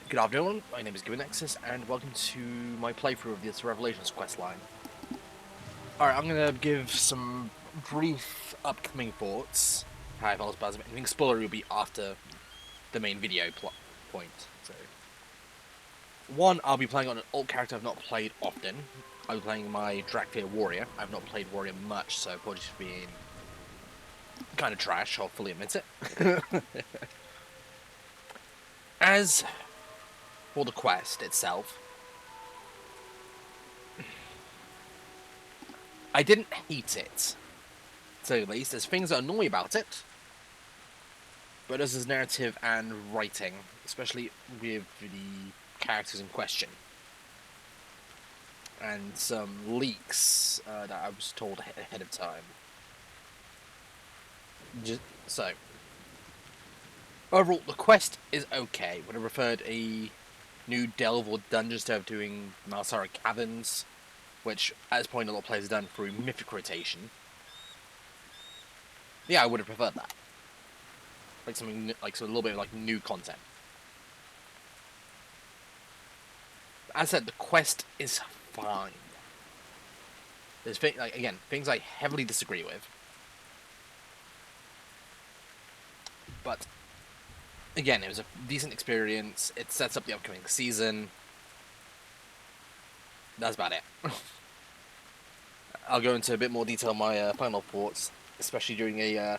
Good afternoon, my name is Nexus, and welcome to my playthrough of this Revelations questline. Alright, I'm gonna give some brief upcoming thoughts, how I felt about it. Anything spoiler will be after the main video plot point. So, one, I'll be playing on an alt character I've not played often. I'll be playing my Drakfear Warrior. I've not played Warrior much, so apologies for being kind of trash, I'll fully admit it. As for the quest itself, I didn't hate it, to say the least. There's things that annoy about it, but there's his narrative and writing, especially with the characters in question. And some leaks that I was told ahead of time. So, overall, the quest is okay. Would have preferred a new delve or dungeon instead of doing Malsara Caverns, which at this point a lot of players have done through Mythic rotation. Yeah, I would have preferred that. Like something like a little bit of like new content. As I said, the quest is fine. There's things I heavily disagree with, but again, it was a decent experience. It sets up the upcoming season. That's about it. I'll go into a bit more detail on my final thoughts, especially during a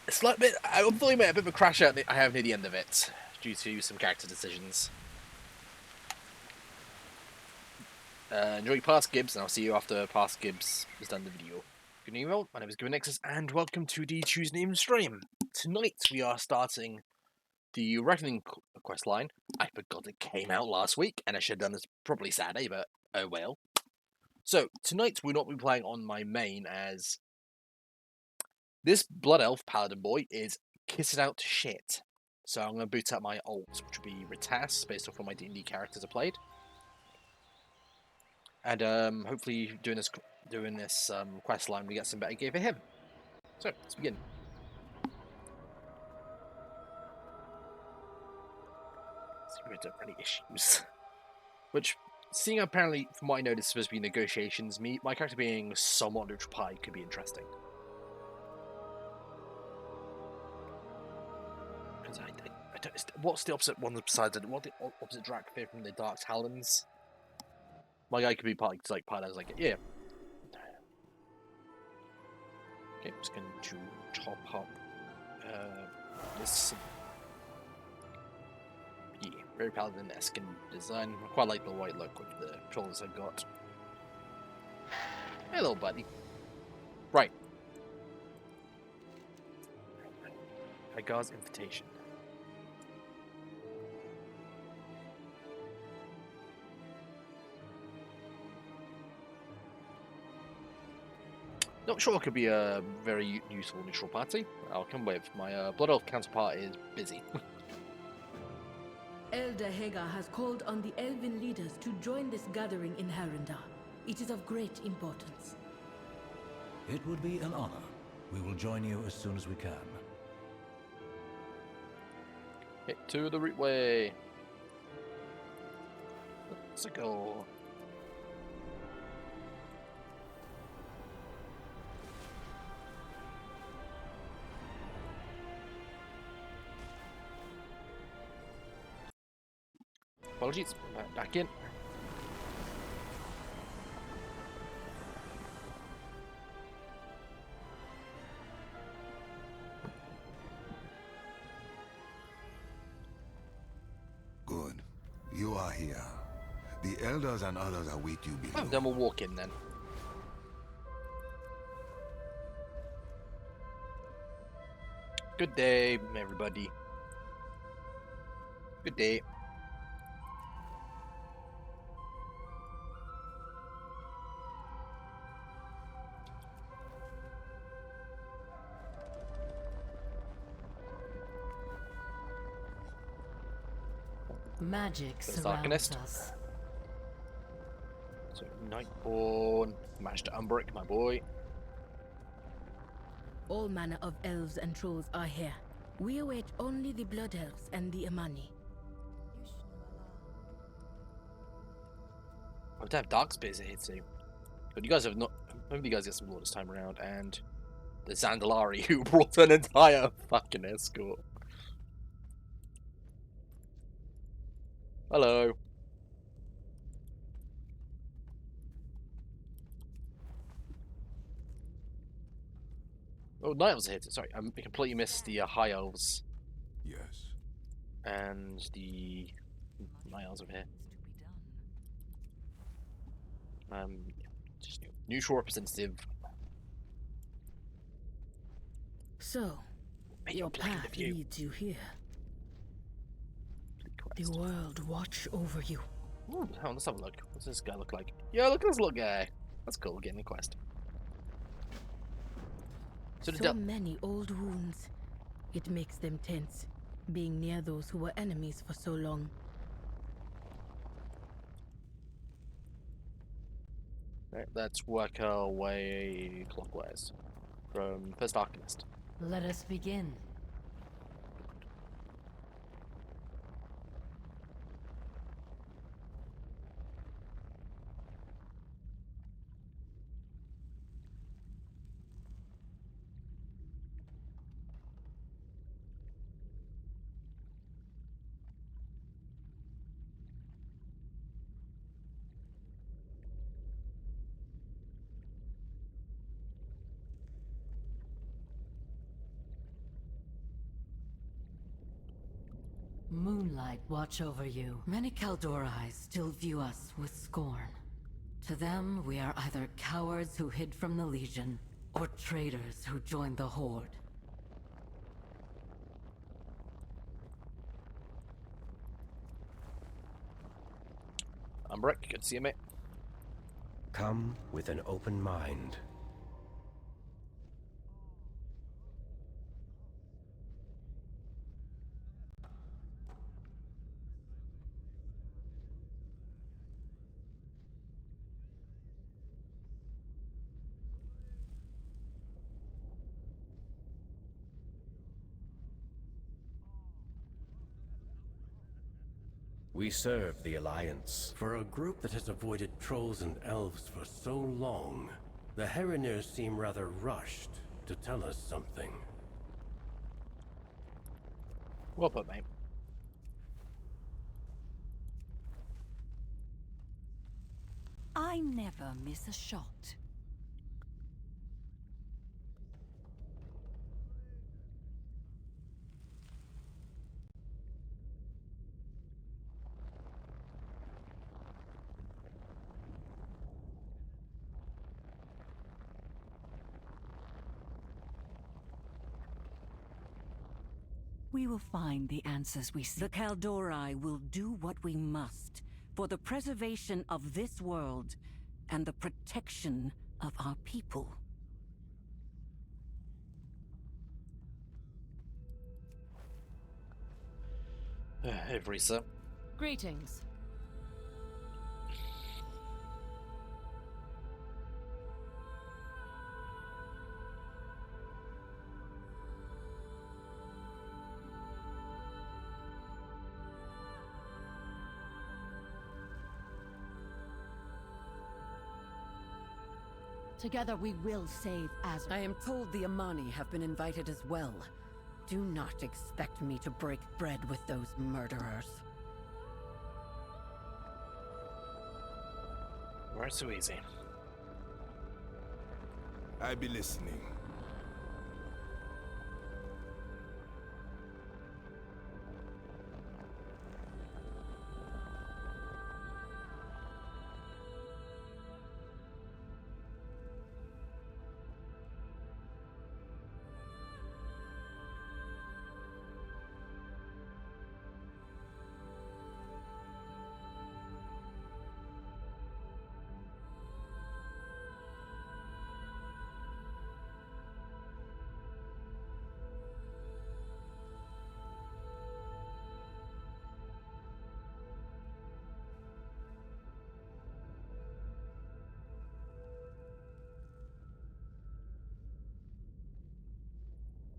slight bit. I thought I made a bit of a crash out I have near the end of it due to some character decisions. Enjoy past Gibbs, and I'll see you after past Gibbs has done the video. Good evening, all. My name is Nexus, and welcome to the Choose Name stream. Tonight we are starting the Reckoning quest line. I forgot it came out last week, and I should have done this probably Saturday, but oh well. So tonight we'll not be playing on my main, as this Blood Elf Paladin boy is kissing out to shit. So I'm going to boot up my alt, which will be Ritas, based off of my D&D characters I played. And hopefully doing this quest line, we get some better gear for him. So let's begin. Let's see if we don't have any issues. Which, seeing apparently from what I know, this is supposed to be negotiations. My character being somewhat neutral party could be interesting. Because I don't. What's the opposite one besides it? What the opposite Drakfear from the Dark Talons? My guy could be part of like yeah. Okay, I'm just going to top up this. Yeah, very Paladin-esque in design. I quite like the white look with the controllers I've got. Hello, buddy. Right. Hagar's invitation. Not sure it could be a very useful neutral party. I'll come with. My Blood Elf counterpart is busy. Elder Hagar has called on the elven leaders to join this gathering in Harendar. It is of great importance. It would be an honor. We will join you as soon as we can. Hit to the root way. Let's go. Apologies, back in. Good. You are here. The elders and others await you below. Oh, then we'll walk in then. Good day, everybody. Good day. Magic The surrounds Arcanist. us. So, Nightborn, managed to unbrick my boy. All manner of elves and trolls are here. We await only the Blood Elves and the Amani. Oh, damn, Dark Spears are here too. But you guys have not. Hopefully, you guys get some lore this time around. And the Zandalari who brought an entire fucking escort. Hello. Oh, Night Elves are here too. Sorry, I completely missed the High Elves Yes. and the Night Elves over here. Just neutral representative. So, Mate, your blocking path the view. leads you here. The Quest. world watch over you. Ooh, hang on, let's have a look. What's this guy look like? Yeah, look at this little guy. That's cool, getting a quest. So the So many old wounds. It makes them tense, being near those who were enemies for so long. Right, let's work our way clockwise. From First Alchemist. Let us begin. Moonlight watch over you. Many Kaldori still view us with scorn. To them, we are either cowards who hid from the Legion, or traitors who joined the Horde. I'm Rick, good to see you, mate. Come with an open mind. We serve the Alliance. For a group that has avoided trolls and elves for so long, the Heroners seem rather rushed to tell us something. Well put, mate. I never miss a shot. We will find the answers we seek. The Kaldori will do what we must for the preservation of this world and the protection of our people. Hey, Vrisa. Greetings. Together we will save Azra. I am told the Amani have been invited as well. Do not expect me to break bread with those murderers. Right, so easy. I be listening.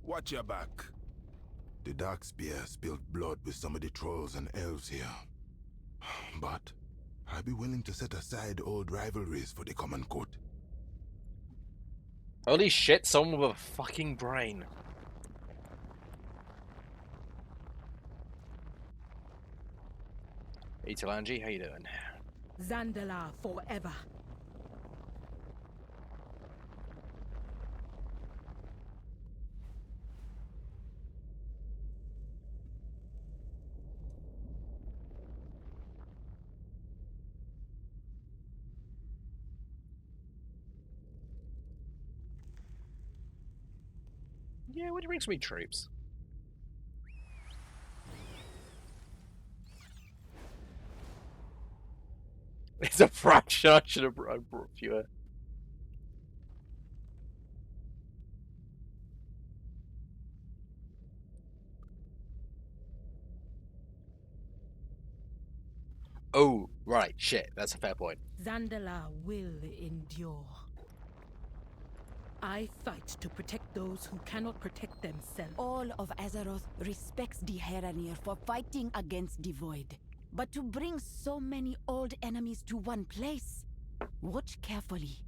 Watch your back. The Dark Spear spilled blood with some of the trolls and elves here. But I'd be willing to set aside old rivalries for the common good. Holy shit, someone with a fucking brain. Hey Talanji, how you doing? Zandala forever. Yeah, why do you bring so many troops? It's a fraction. I should have brought fewer. Oh, right, shit, that's a fair point. Zandala will endure. I fight to protect those who cannot protect themselves. All of Azeroth respects the Heranir for fighting against the Void. But to bring so many old enemies to one place, watch carefully.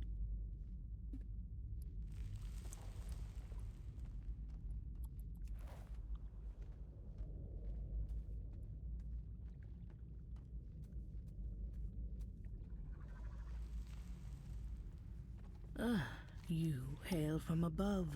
You hail from above.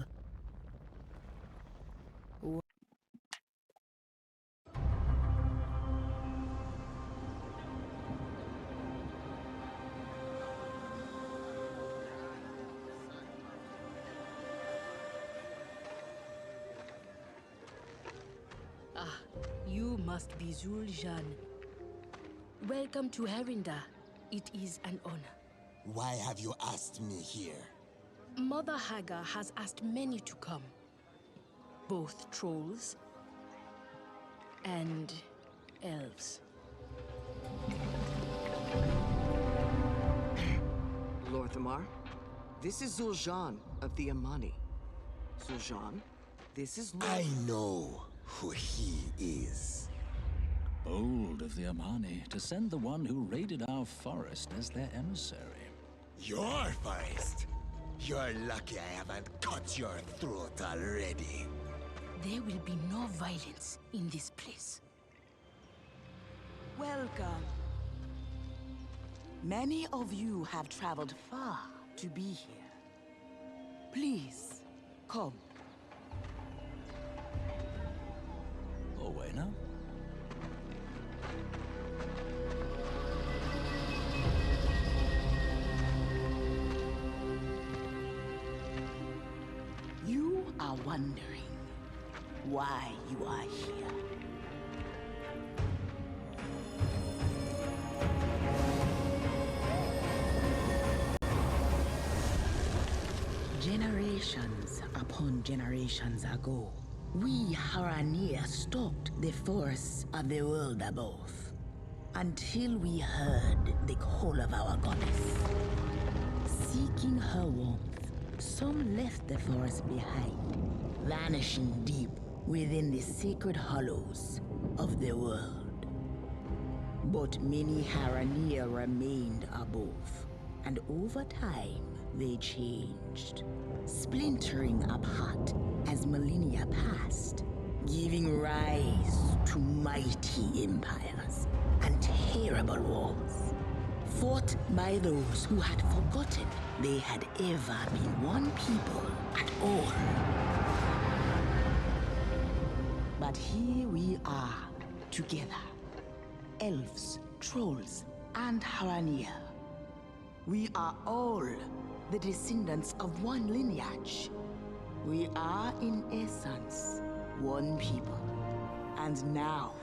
You must be Zul'Jan. Welcome to Herinda. It is an honor. Why have you asked me here? Mother Haga has asked many to come. Both trolls and elves. Lorthamar, this is Zul'Jan of the Amani. Zul'Jan, this is I know who he is. Bold of the Amani to send the one who raided our forest as their emissary. Your forest? You're lucky I haven't cut your throat already. There will be no violence in this place. welcome. Many of you have traveled far to be here. Please, come. Orwena? You are wondering why you are here. Generations upon generations ago, we Haranir stalked the forests of the world above, until we heard the call of our goddess. Seeking her warmth, some left the forest behind, vanishing deep within the sacred hollows of the world. But many Haranir remained above, and over time, they changed, splintering apart as millennia passed, giving rise to mighty empires and terrible wars, fought by those who had forgotten they had ever been one people at all. But here we are, together, elves, trolls, and Haranir. We are all the descendants of one lineage. We are, in essence, one people. And now,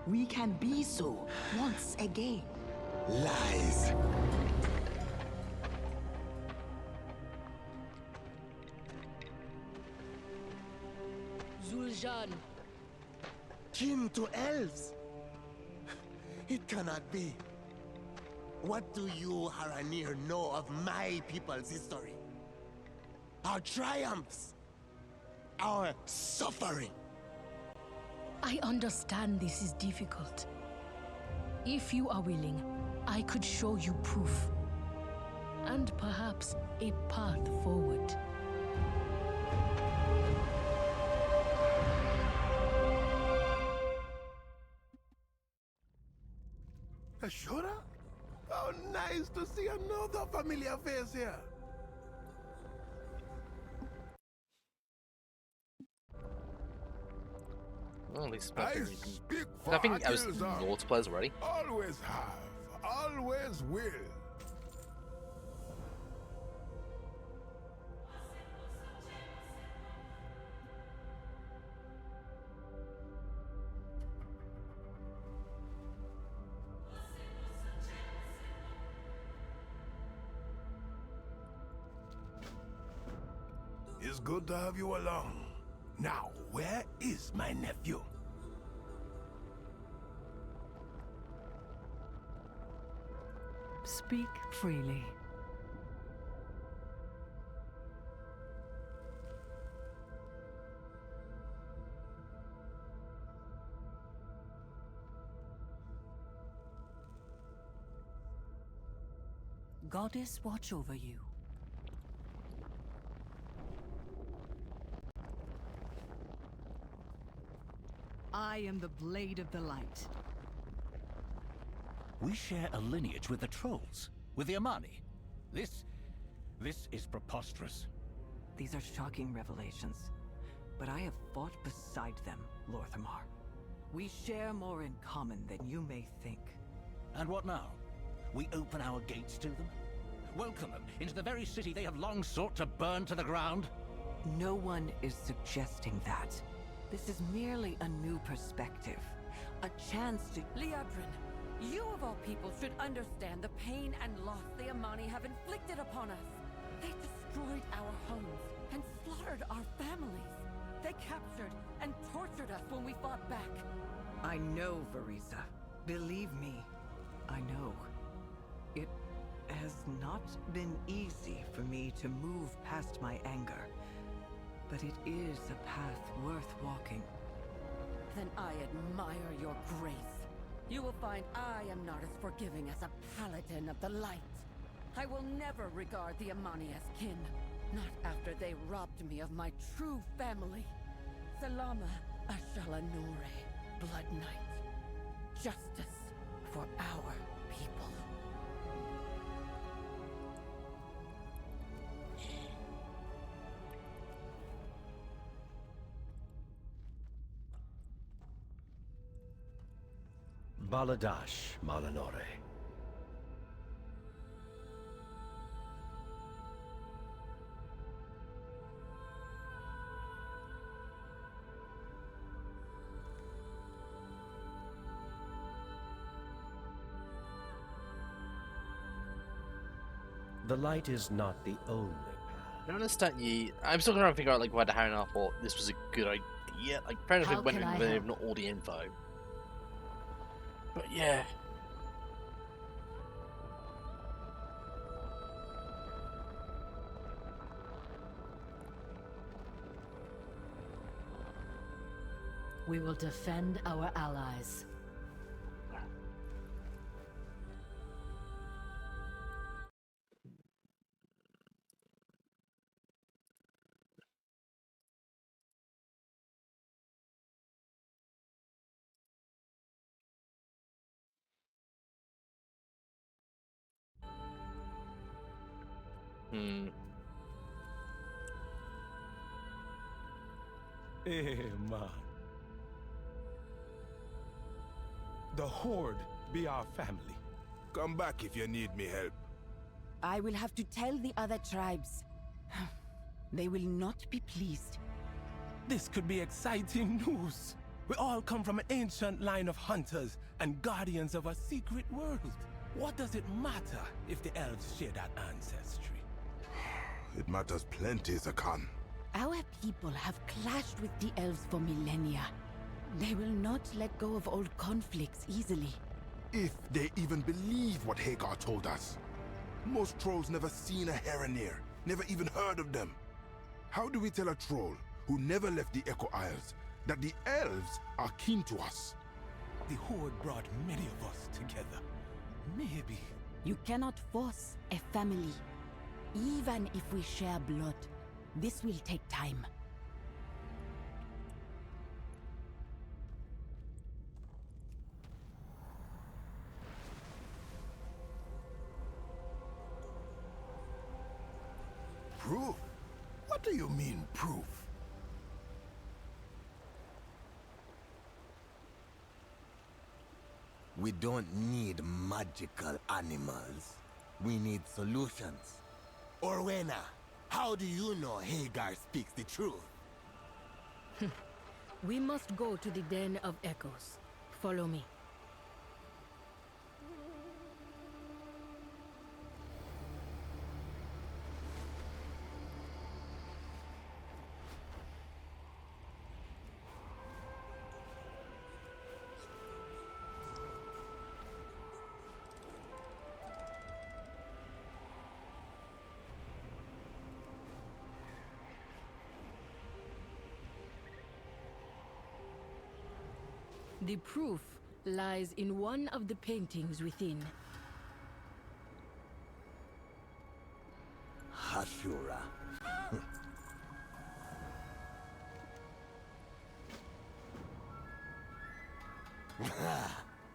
we can be so once again. Lies. Zul'Jan. Kin to elves? It cannot be. What do you, Haranir, know of my people's history? Our triumphs? Our suffering? I understand this is difficult. If you are willing, I could show you proof. And perhaps a path forward. Ashura? How nice to see another familiar face here. Well, at least I think I was Lord's players already. Always have, always will. It's good to have you along. Now, where is my nephew? Speak freely. Goddess watch over you. I am the Blade of the Light. We share a lineage with the Trolls, with the Amani. This is preposterous. These are shocking revelations, but I have fought beside them, Lorthamar. We share more in common than you may think. And what now? We open our gates to them? Welcome them into the very city they have long sought to burn to the ground? No one is suggesting that. This is merely a new perspective. A chance to... Liadrin, you of all people should understand the pain and loss the Amani have inflicted upon us. They destroyed our homes and slaughtered our families. They captured and tortured us when we fought back. I know, Verisa. Believe me, I know. It has not been easy for me to move past my anger, but it is a path worth walking. Then I admire your grace. You will find I am not as forgiving as a paladin of the light. I will never regard the Amani as kin, not after they robbed me of my true family. Salama Ashalanore, Blood Knight. Justice for our people. Baladash Malanore. The light is not the only path. I don't understand ye. I'm still trying to figure out like why the Harren thought this was a good idea. Like apparently How went can in I with help? not all the info. But yeah. We will defend our allies. Hey, man. The Horde be our family. Come back if you need me help. I will have to tell the other tribes. They will not be pleased. This could be exciting news. We all come from an ancient line of hunters and guardians of a secret world. What does it matter if the elves share that ancestry? It matters plenty, Zakan. Our people have clashed with the elves for millennia. They will not let go of old conflicts easily. If they even believe what Hagar told us. Most trolls never seen a Herenir, never even heard of them. How do we tell a troll who never left the Echo Isles that the elves are kin to us? The Horde brought many of us together. Maybe. You cannot force a family. Even if we share blood, this will take time. Proof? What do you mean, proof? We don't need magical animals. We need solutions. Orwena, how do you know Hagar speaks the truth? We must go to the Den of Echoes. Follow me. The proof lies in one of the paintings within. Hashura.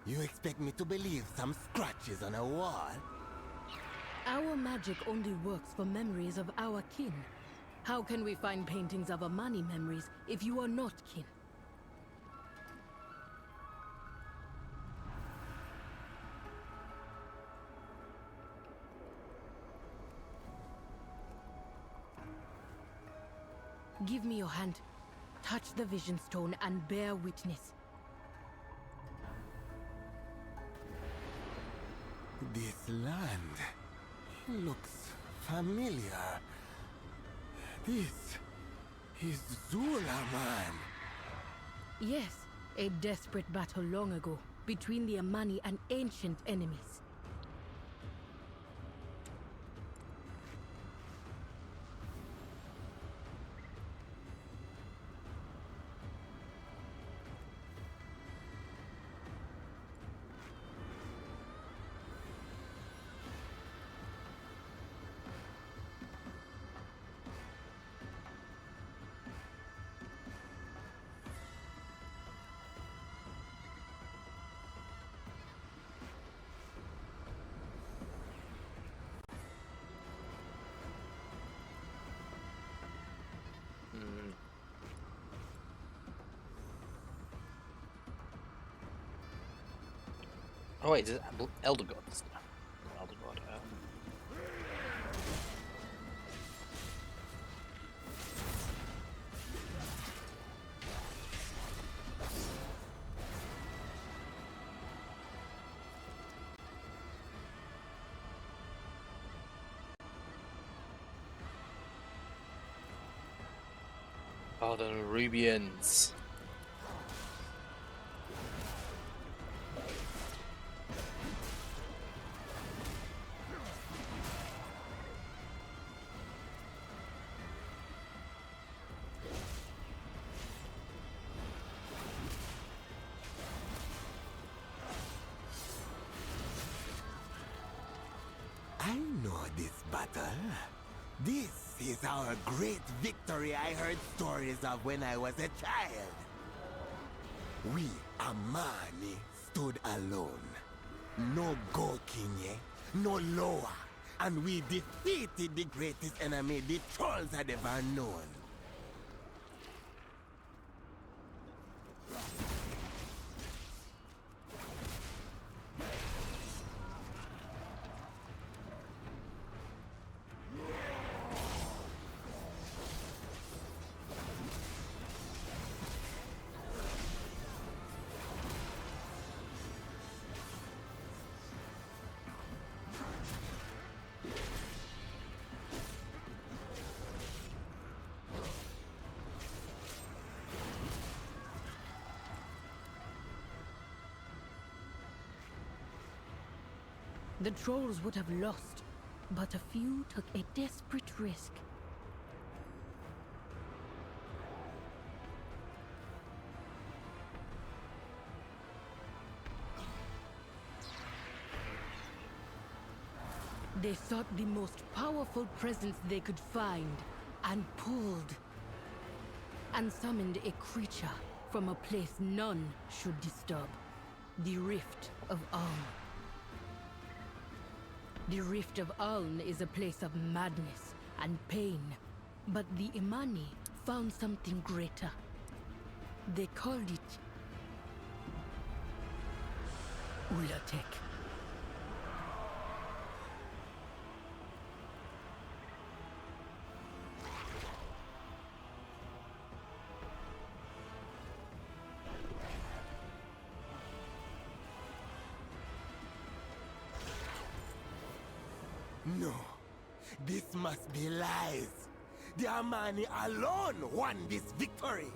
You expect me to believe some scratches on a wall? Our magic only works for memories of our kin. How can we find paintings of Amani memories if you are not kin? Give me your hand. Touch the vision stone and bear witness. This land looks familiar. This is Zula, man. Yes, a desperate battle long ago between the Amani and ancient enemies. Oh wait, is it Elder Gods? No, Elder God. Oh, the Nerubians. I know this battle. This is our great victory I heard stories of when I was a child. We, Amani, stood alone. No Gokinye, no Loa. And we defeated the greatest enemy the trolls had ever known. The trolls would have lost, but a few took a desperate risk. They sought the most powerful presence they could find, and pulled, and summoned a creature from a place none should disturb. The Rift of Uln. The Rift of Uln is a place of madness and pain, but the Imani found something greater. They called it Ulatek. No, this must be lies. The Amani alone won this victory.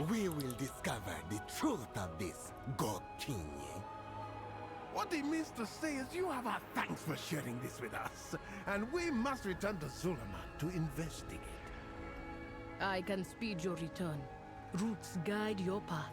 We will discover the truth of this, God King. What he means to say is you have our thanks for sharing this with us, and we must return to Zulaman to investigate. I can speed your return. Roots guide your path.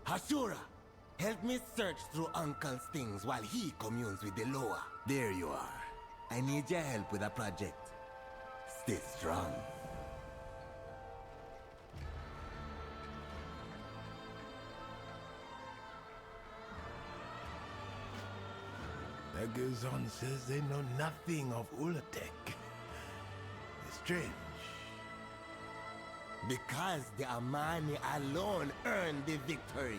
Hashura, help me search through Uncle's things while he communes with the Loa. There you are. I need your help with a project. Stay strong. Dagazon says they know nothing of Ulatek. It's strange. Because the Amani alone earned the victory.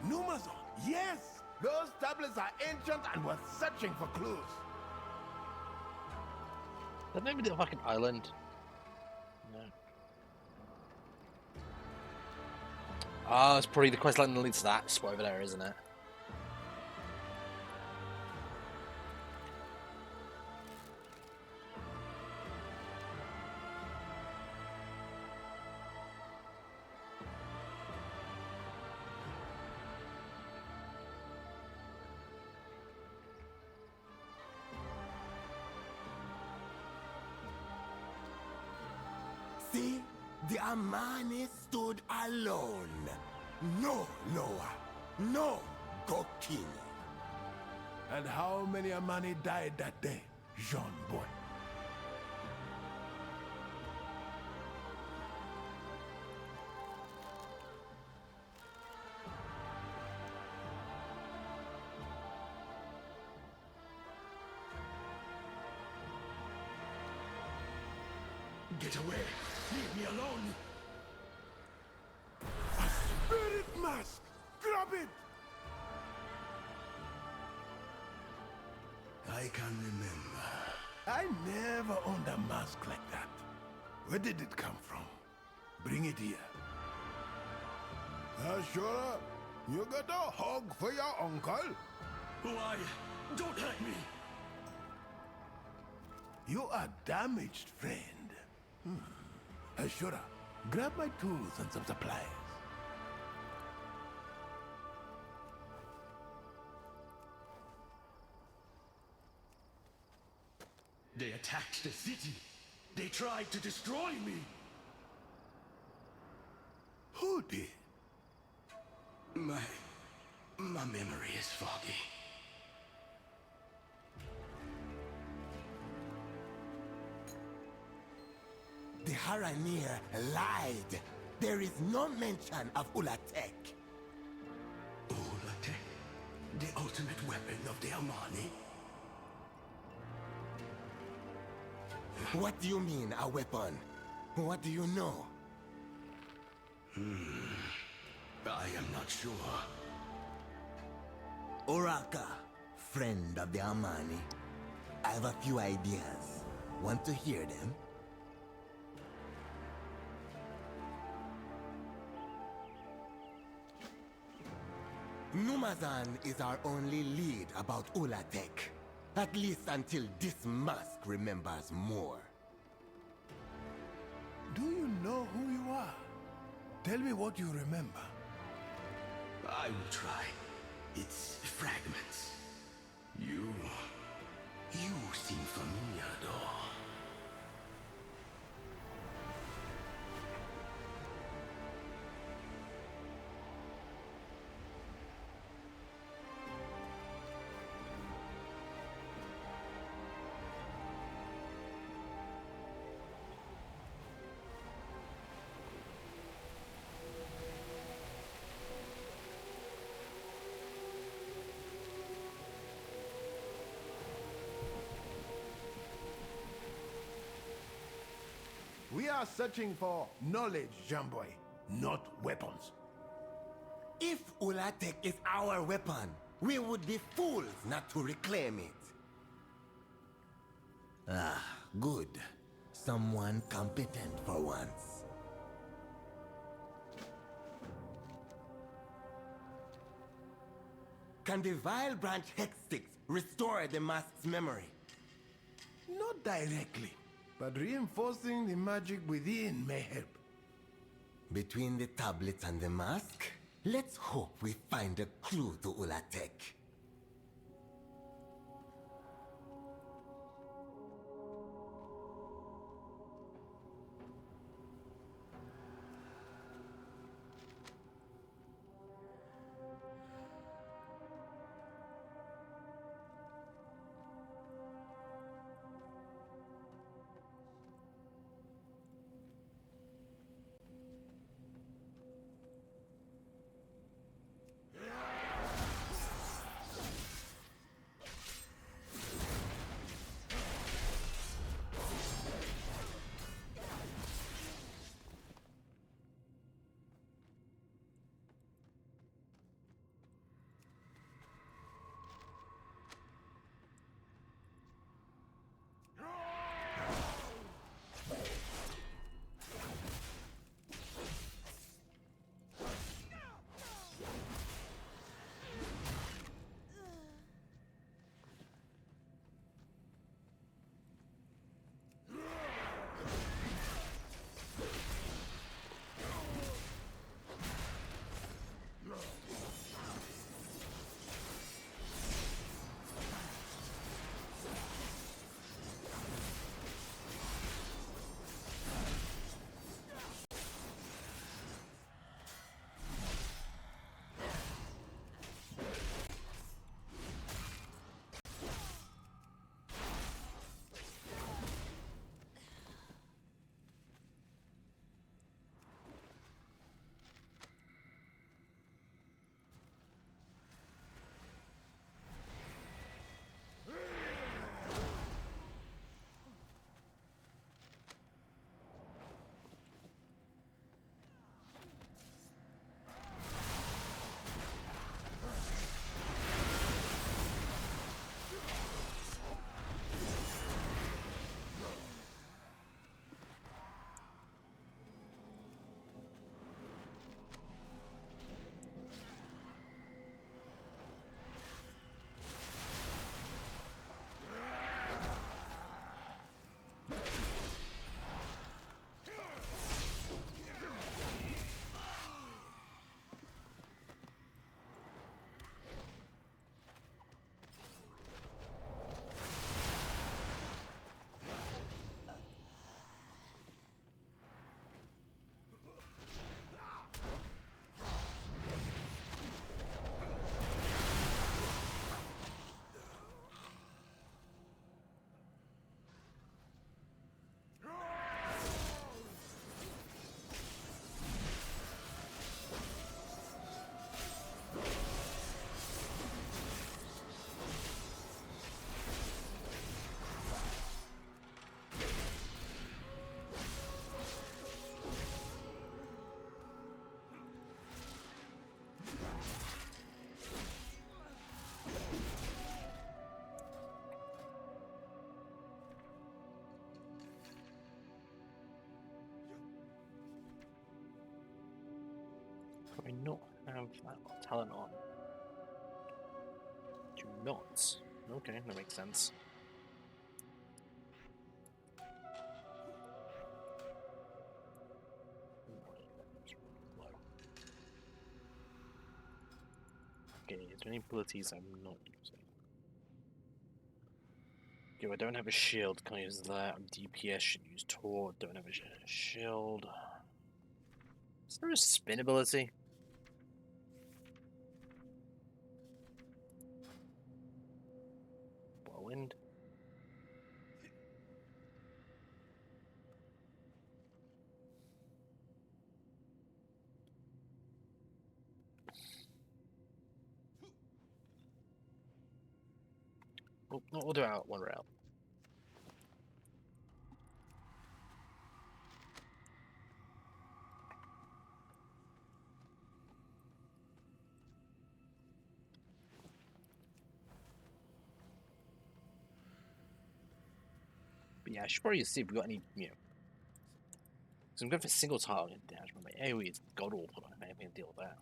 Numazon, yes! Those tablets are ancient and worth searching for clues. That maybe the fucking island. No. Ah, it's probably the questline that leads to that spot over there, isn't it? See? The Amani stood alone. No Loa. No Gokin. And how many Amani died that day, Jean Boy? Get away! Leave me alone! A spirit mask! Grab it! I can remember. I never owned a mask like that. Where did it come from? Bring it here. Ashura, you got a hug for your uncle? Why? Don't hurt me! You are damaged, friend. Ashura, grab my tools and some supplies. They attacked the city. They tried to destroy me. Who did? My memory is foggy. The Haranir lied. There is no mention of Ulatek. Ulatek? The ultimate weapon of the Amani? What do you mean, a weapon? What do you know? I am not sure. Oraka, friend of the Amani. I have a few ideas. Want to hear them? Numazan is our only lead about Ulatek. At least until this mask remembers more. Do you know who you are? Tell me what you remember. I will try. It's fragments. You seem familiar, though. We are searching for knowledge, Jamboy, not weapons. If Ulatek is our weapon, we would be fools not to reclaim it. Ah, good. Someone competent for once. Can the Vile Branch Hex Sticks restore the mask's memory? Not directly, but reinforcing the magic within may help. Between the tablets and the mask, let's hope we find a clue to Ulatek. have talent on? Do not. Okay, that makes sense. Okay, is there any abilities I'm not using? Okay, I don't have a shield, can't use that. I'm DPS, should use Taunt, don't have a shield. Is there a spin ability? Whirlwind? We'll do out one route. But yeah, I should probably see if we got any, you know. Because I'm going for single target damage, but my AoE is god awful. I don't have anything to deal with that.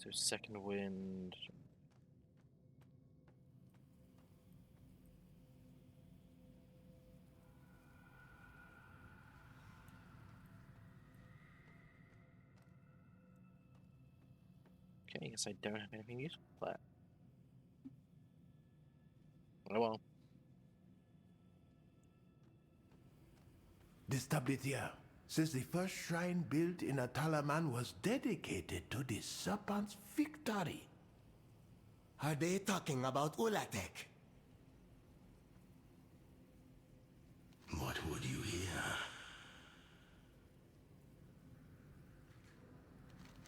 So second wind. Okay, I guess I don't have anything useful for that. Oh well. This tablet here says the first shrine built in Atalaman was dedicated to the serpent's victory. Are they talking about Ulatek? What would you hear?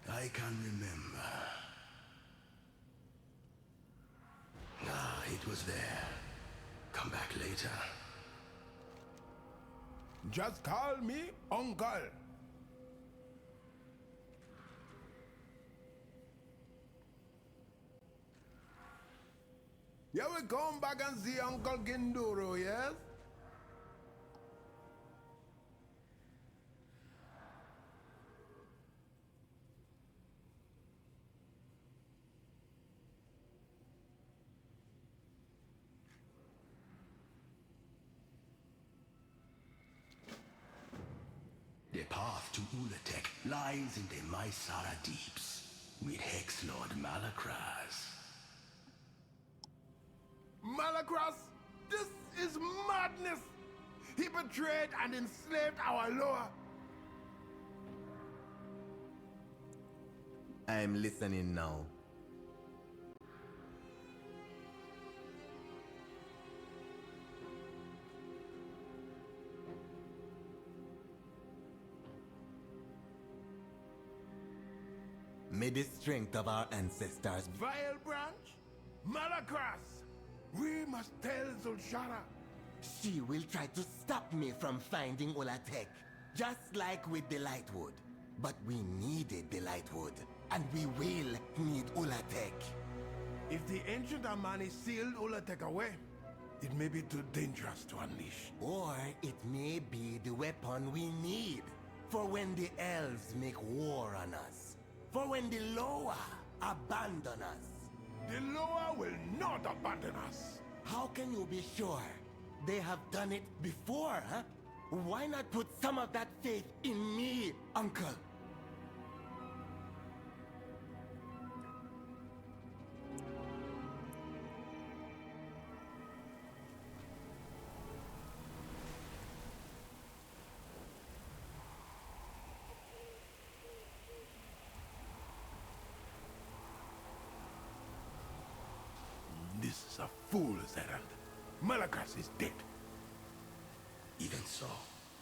I can remember. Ah, it was there. Come back later. Just call me Uncle. You will come back and see Uncle Ginduro, yes? The path to Ulatek lies in the Mysara Deeps with Hexlord Malakraz. Malakraz? This is madness! He betrayed and enslaved our Loa. I'm listening now. May the strength of our ancestors... Vile branch? Malakraz! We must tell Zul'Shara. She will try to stop me from finding Ulatek, just like with the Lightwood. But we needed the Lightwood, and we will need Ulatek. If the ancient Amani sealed Ulatek away, it may be too dangerous to unleash. Or it may be the weapon we need for when the elves make war on us. For when the Loa abandon us. The Loa will not abandon us. How can you be sure? They have done it before, huh? Why not put some of that faith in me, Uncle? This is a fool's errand. Malakraz is dead. Even so,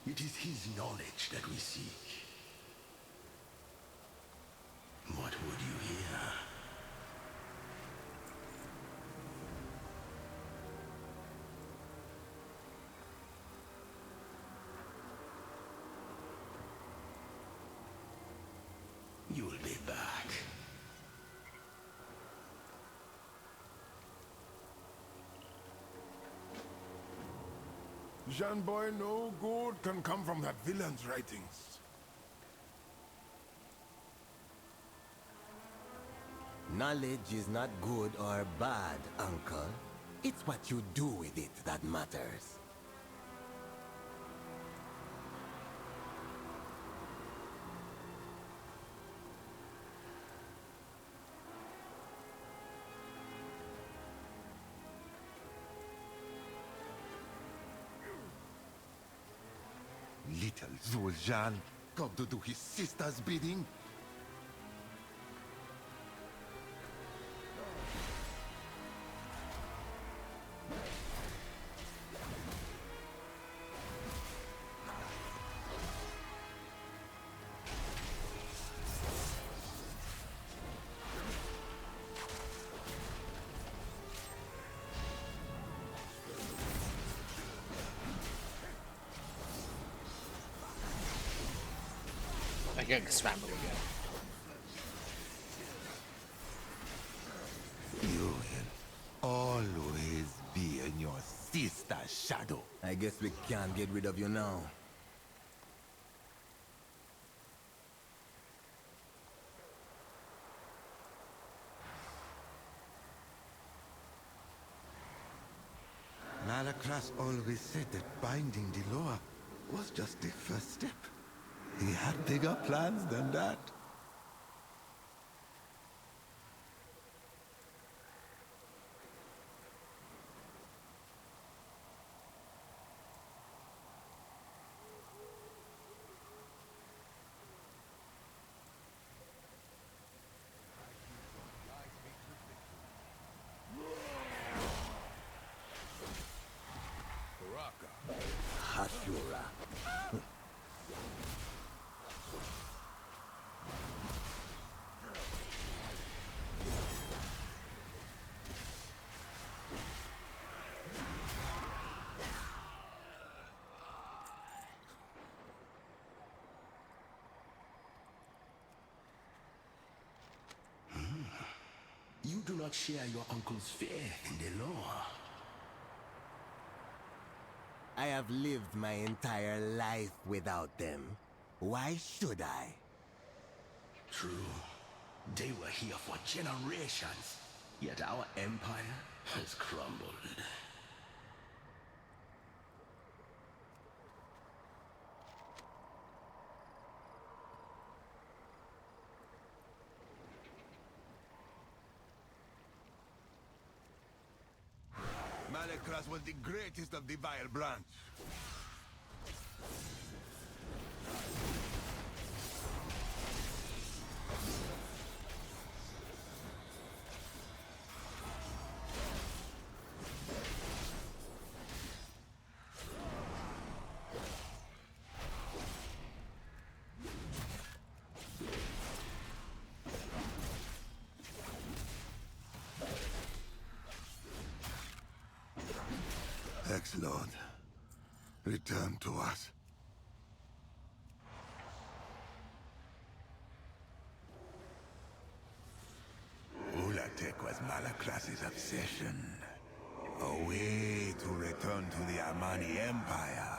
it is his knowledge that we seek. What would you hear? You'll be back. Jean boy, no good can come from that villain's writings. Knowledge is not good or bad, Uncle. It's what you do with it that matters. Little Zul'Jan, come to do his sister's bidding. I get spammed again. You will always be in your sister's shadow. I guess we can't get rid of you now. Malakras always said that binding Diloa was just the first step. He had bigger plans than that. Hashura. You do not share your uncle's faith in the law. I have lived my entire life without them. Why should I? True. They were here for generations, yet our empire has crumbled. Malakras was the greatest of the vile branch. Ex-Lord, return to us. Ulatek was Malakras' obsession. A way to return to the Amani Empire.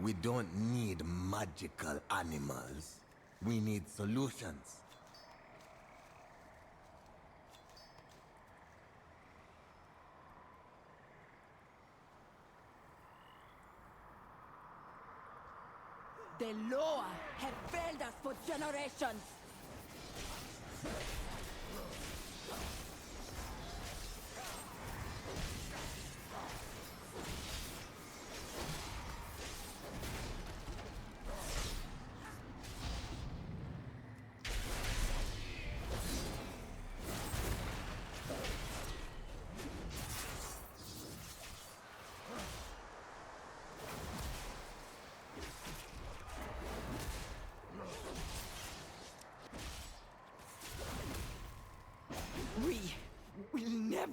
We don't need magical animals. We need solutions. The Loa have failed us for generations.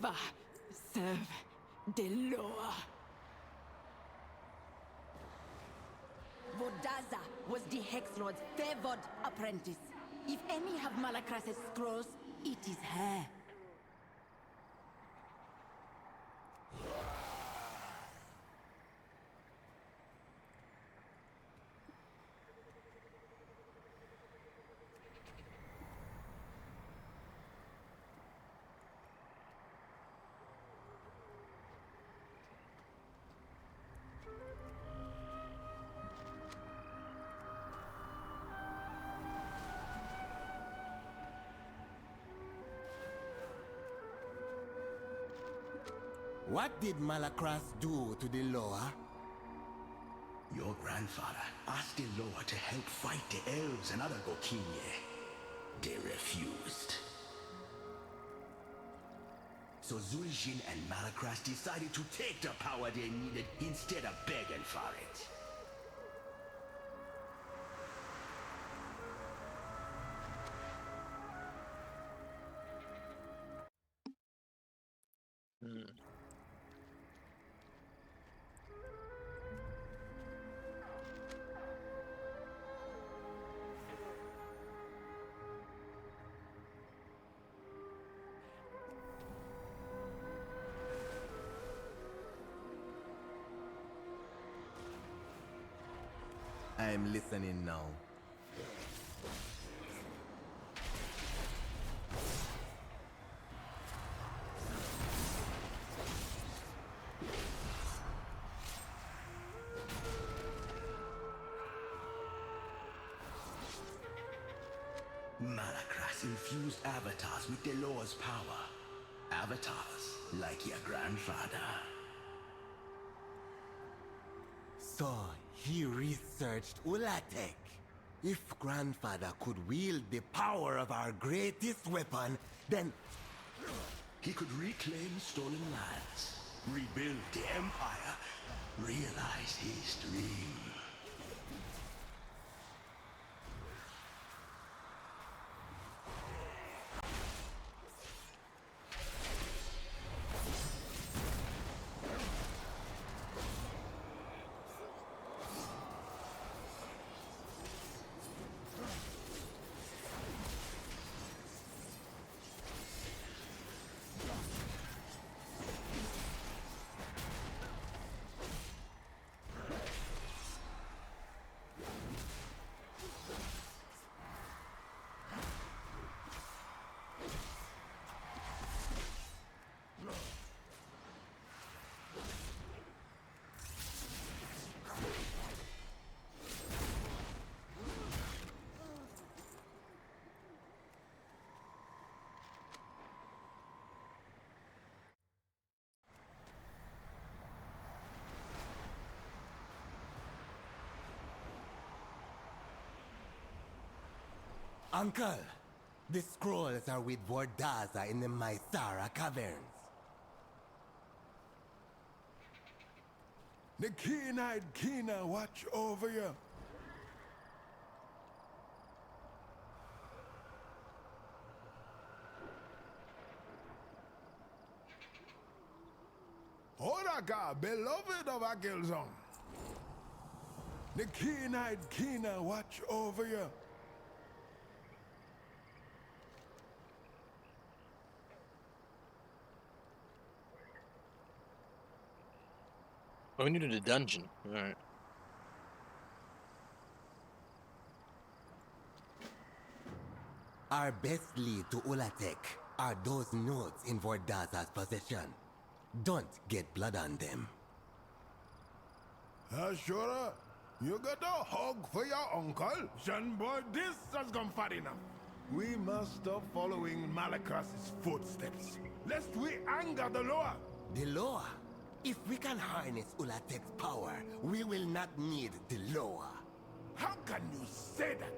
never serve Deloa. Vordaza was the Hex Lord's favored apprentice. If any have Malakras' scrolls, it is her. What did Malakras do to the Loa? Your grandfather asked the Loa to help fight the elves and other Gokinye. They refused. So Zul'jin and Malakras decided to take the power they needed instead of begging for it. I'm listening now. Malakras infused avatars with the Loa's power. Avatars like your grandfather. So, he researched Ulatek. If grandfather could wield the power of our greatest weapon, then he could reclaim stolen lands, rebuild the Empire, realize his dream. Uncle, the scrolls are with Vordaza in the Mysara caverns. The keen-eyed Kina watch over you. Horaka, beloved of Akilzon. The keen-eyed Kina watch over you. Oh, we needed a dungeon. Alright. Our best lead to Ulatek are those notes in Vordaza's possession. Don't get blood on them. Ashura, you got a hug for your uncle? Son boy, this has gone far enough. We must stop following Malakras' footsteps, lest we anger the Loa. The Loa? If we can harness Ulatek's power, we will not need the Loa. How can you say that?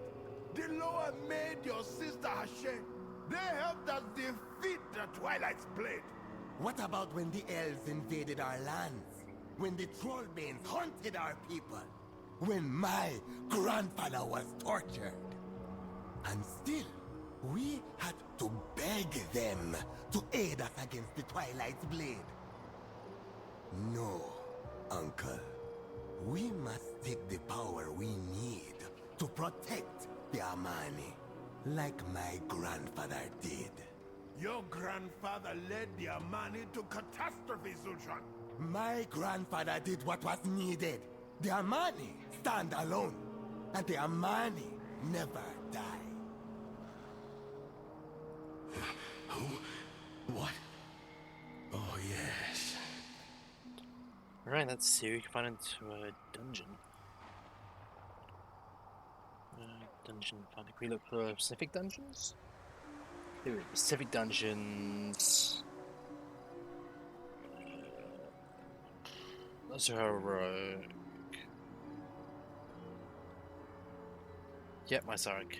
The Loa made your sister Hashem. They helped us defeat the Twilight's Blade. What about when the elves invaded our lands? When the Trollbanes hunted our people? When my grandfather was tortured? And still, we had to beg them to aid us against the Twilight's blade. No, Uncle. We must take the power we need to protect the Amani, like my grandfather did. Your grandfather led the Amani to catastrophe, Zul'Jin. My grandfather did what was needed. The Amani stand alone, and the Amani never die. Who? What? Oh, yes. Alright, let's see. We can find into a dungeon. Dungeon finding. Can we look for specific dungeons? Here we go. Specific dungeons. That's heroic. Yep, my Sarek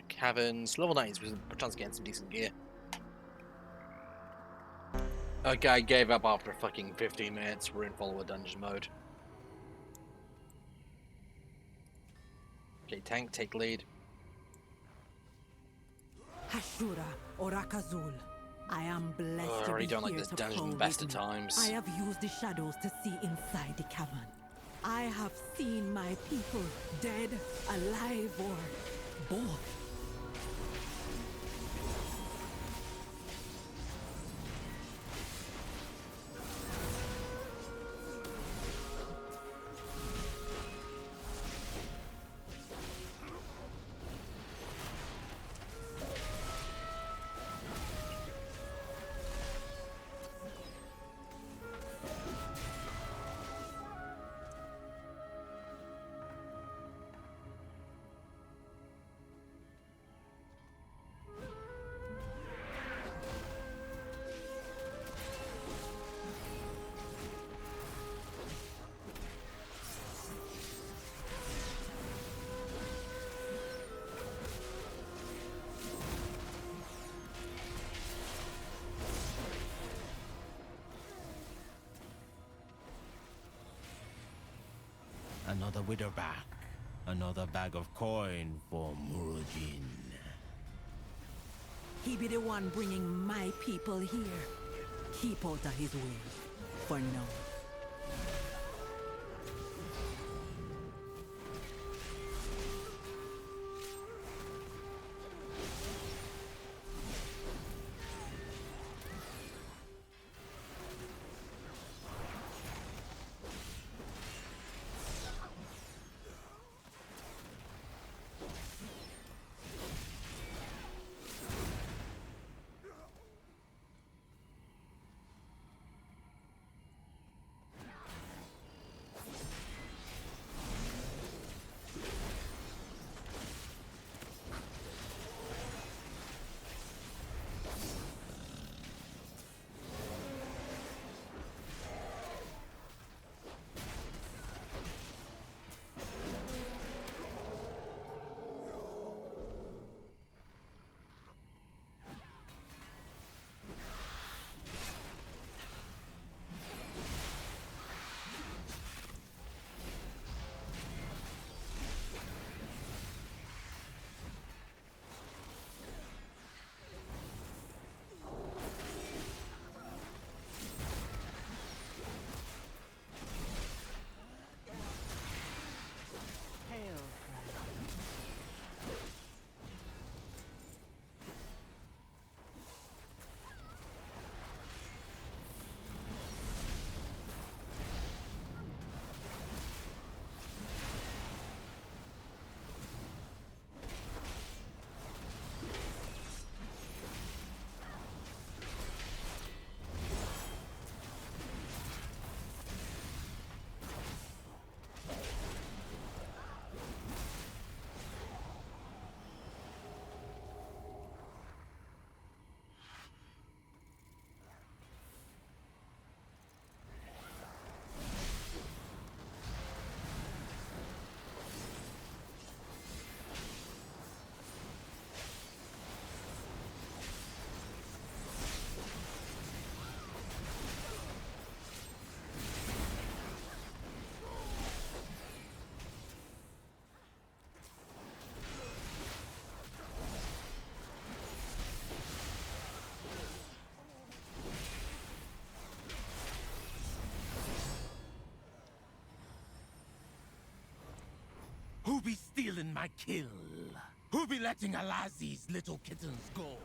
Caverns. Level 90s with a chance of getting some decent gear. Okay, I gave up after fucking 15 minutes. We're in follower dungeon mode. Okay, tank, take lead. Hashura Orakazul. I am blessed I to already be don't like here this to dungeon prowl best with at you. times. I have used the shadows to see inside the cavern. I have seen my people dead, alive, or both. Another widow back. Another bag of coin for Murujin. He be the one bringing my people here. Keep out of his way. For now. be stealing my kill? Who be letting Alazi's little kittens go?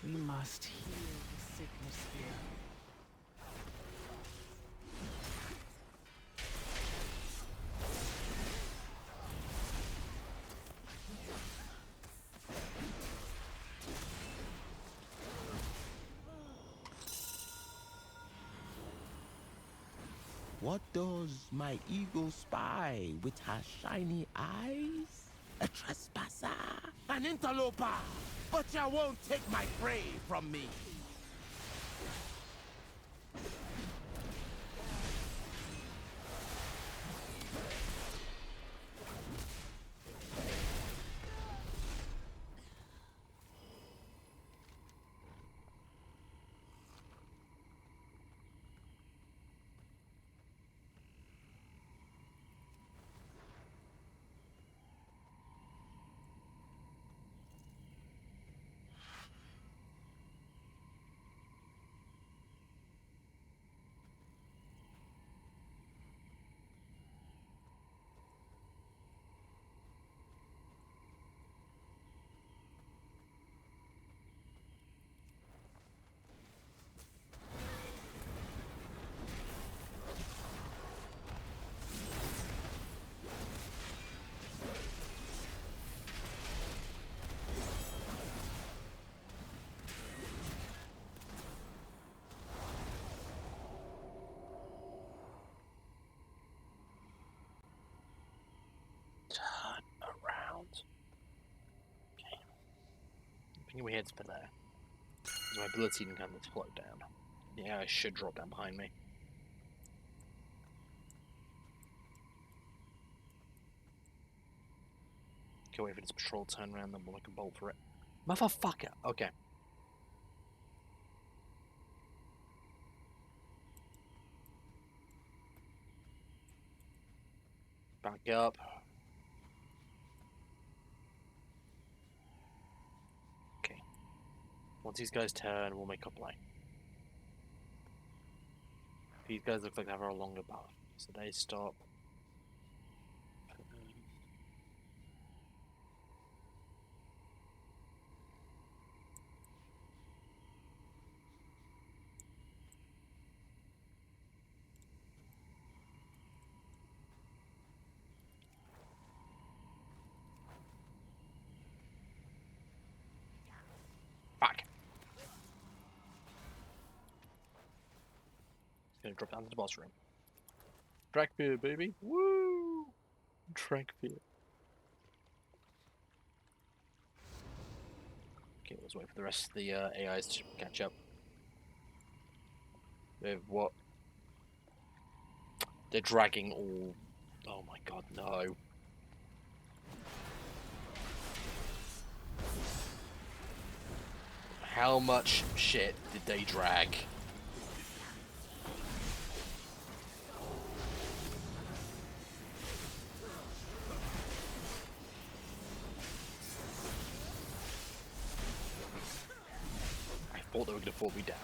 We must heal the sickness here. What does my eagle spy with her shiny eyes? A trespasser? An interloper! But you won't take my prey from me! think we head for there. Because my ability can kind of float down. Yeah, I should drop down behind me. Okay, wait for this patrol to turn around, then we'll make a bolt for it. Motherfucker! Okay. Back up. Okay. Once these guys turn, we'll make a play. These guys look like they have a longer path, so they stop. Back. Gonna drop down to the boss room. Dragbeer, baby. Woo! Dragbeer. Okay, let's wait for the rest of the AIs to catch up. With what? They're dragging all... Oh my god, no. How much shit did they drag? I thought they were gonna fall me down.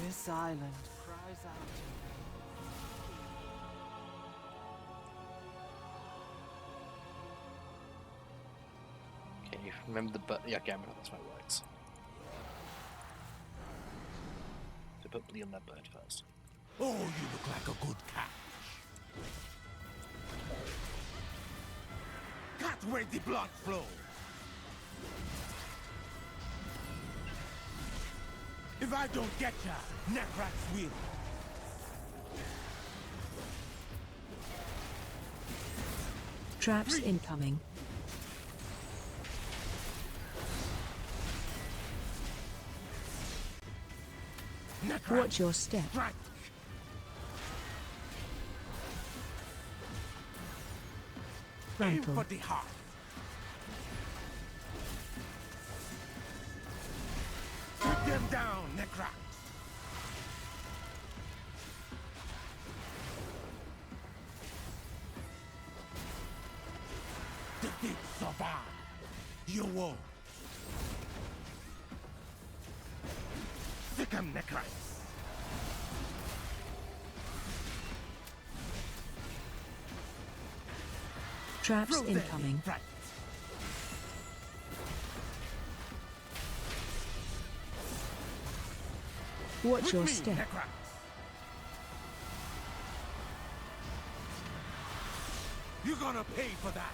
This island cries out to me. Okay, remember the bird. Yeah, okay, I remember that's how it works. So put Blee on that bird first. Oh, you look like a good cat. Cat where the blood flows. If I don't get ya, Necrax will. Traps incoming. Necrax. Watch your step. Right. Aim for the heart. Take them down, Necrax. Defeat survive. You won't. Sick 'em, Necrax. Traps Throw them. incoming. Right. Watch With your me, step. Necrax. You're gonna pay for that.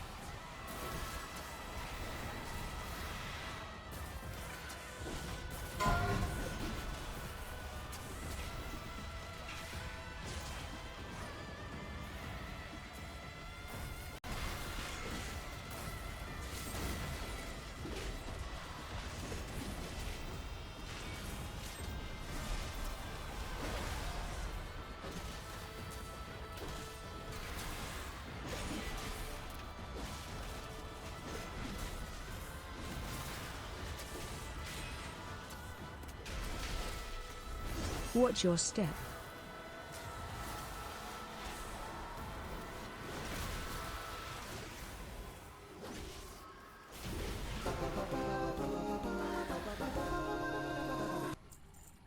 Watch your step.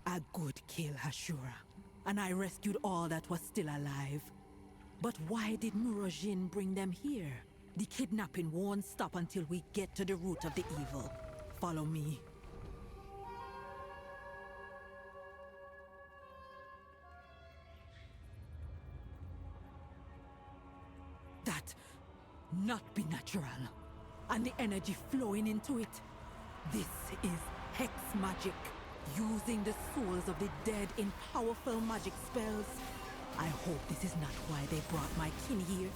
A good did kill Hashura, and I rescued all that was still alive. But why did Murojin bring them here? The kidnapping won't stop until we get to the root of the evil. Follow me. That not be natural. And the energy flowing into it. This is hex magic. Using the souls of the dead in powerful magic spells. I hope this is not why they brought my kin here.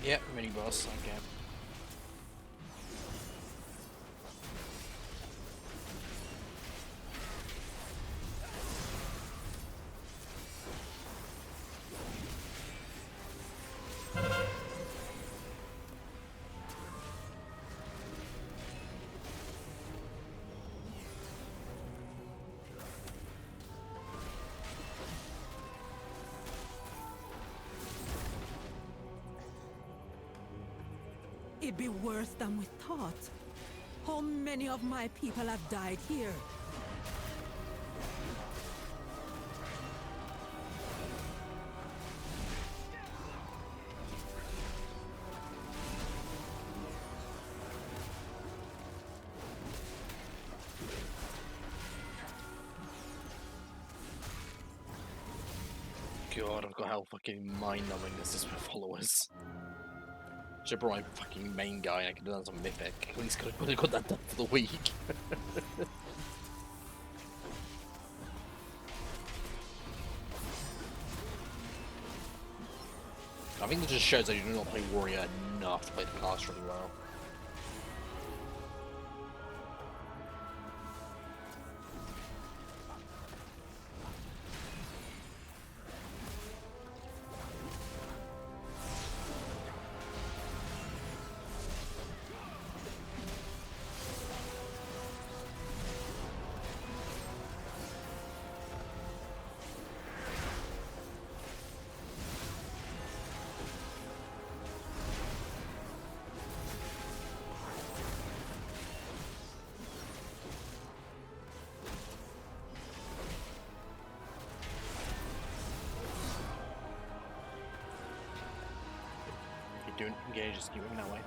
Yep, mini boss, okay. It'd be worse than we thought. How many of my people have died here? God, I've got how fucking mind-numbing this is with followers. Should brought my fucking main guy. I could have done some mythic. At least could have got that done for the week. I think that just shows that you do not play warrior enough to play the class really well. Don't engage, just keep moving that way.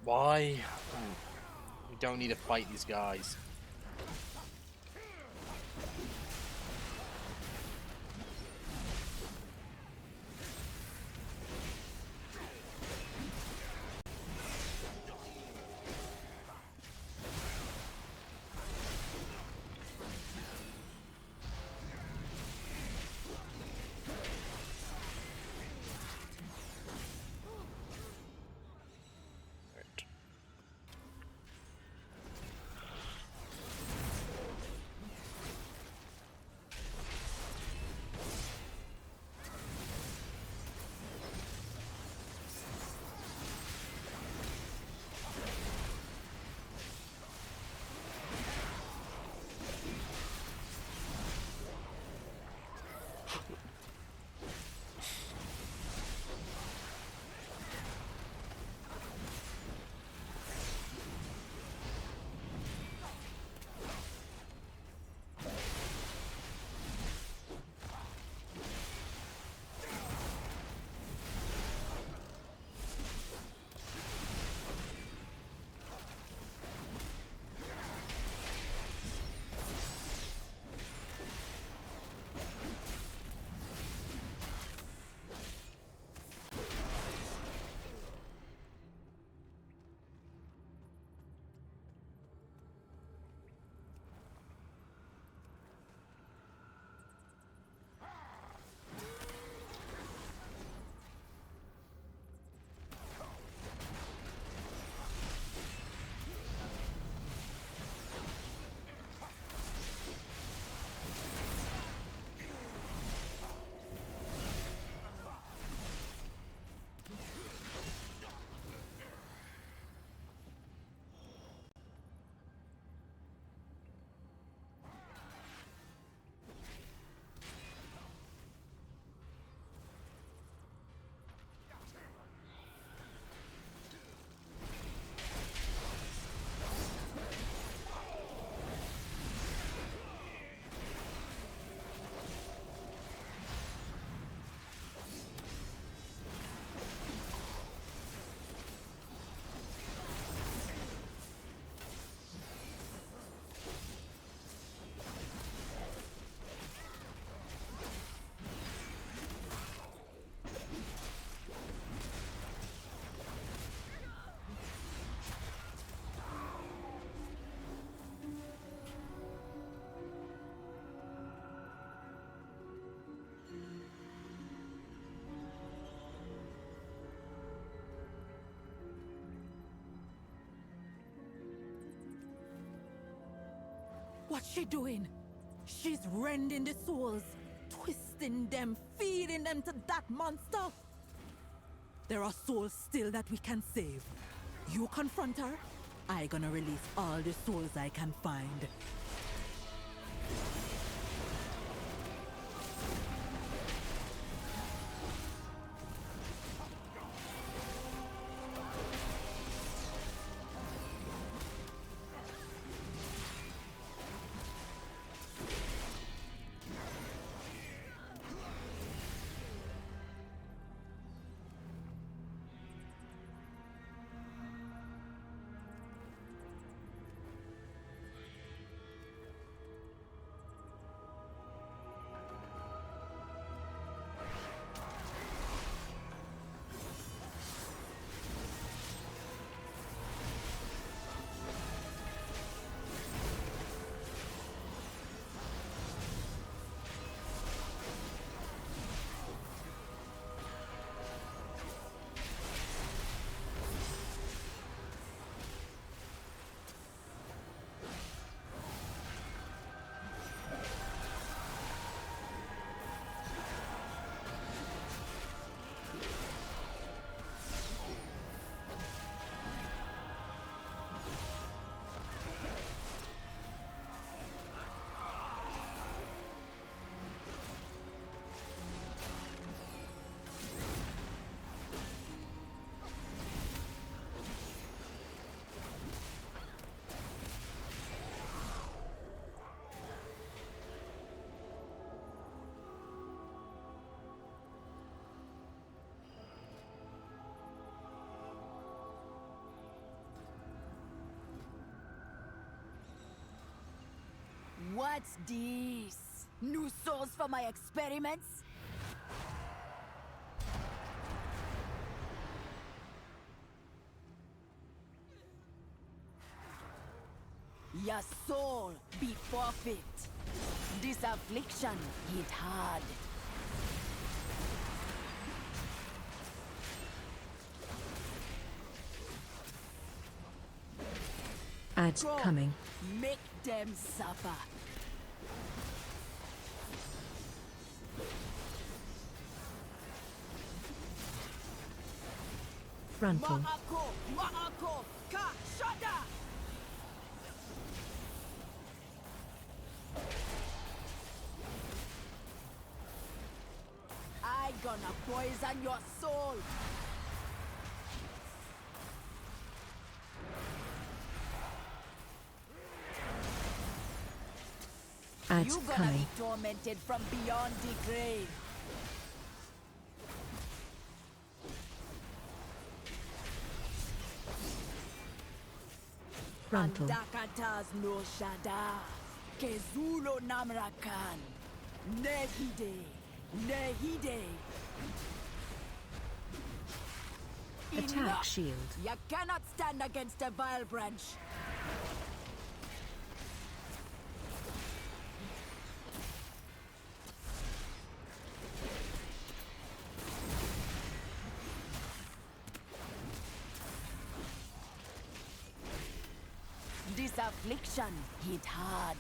Why? We don't need to fight these guys. What's she doing? She's rending the souls, twisting them, feeding them to that monster. There are souls still that we can save. You confront her, I gonna release all the souls I can find. What's this? New souls for my experiments? Your soul be forfeit. This affliction hit hard. Ads Go, coming. make them suffer. Frontal. Ma'ako, ka, shada! I gonna poison your soul. Ads You gonna coming. be tormented from beyond the grave. Frontal. Andakatas no shada. Kezulo namrakan. Nehide. Nehide. Attack Enough. shield. You cannot stand against a vile branch. This affliction hit hard.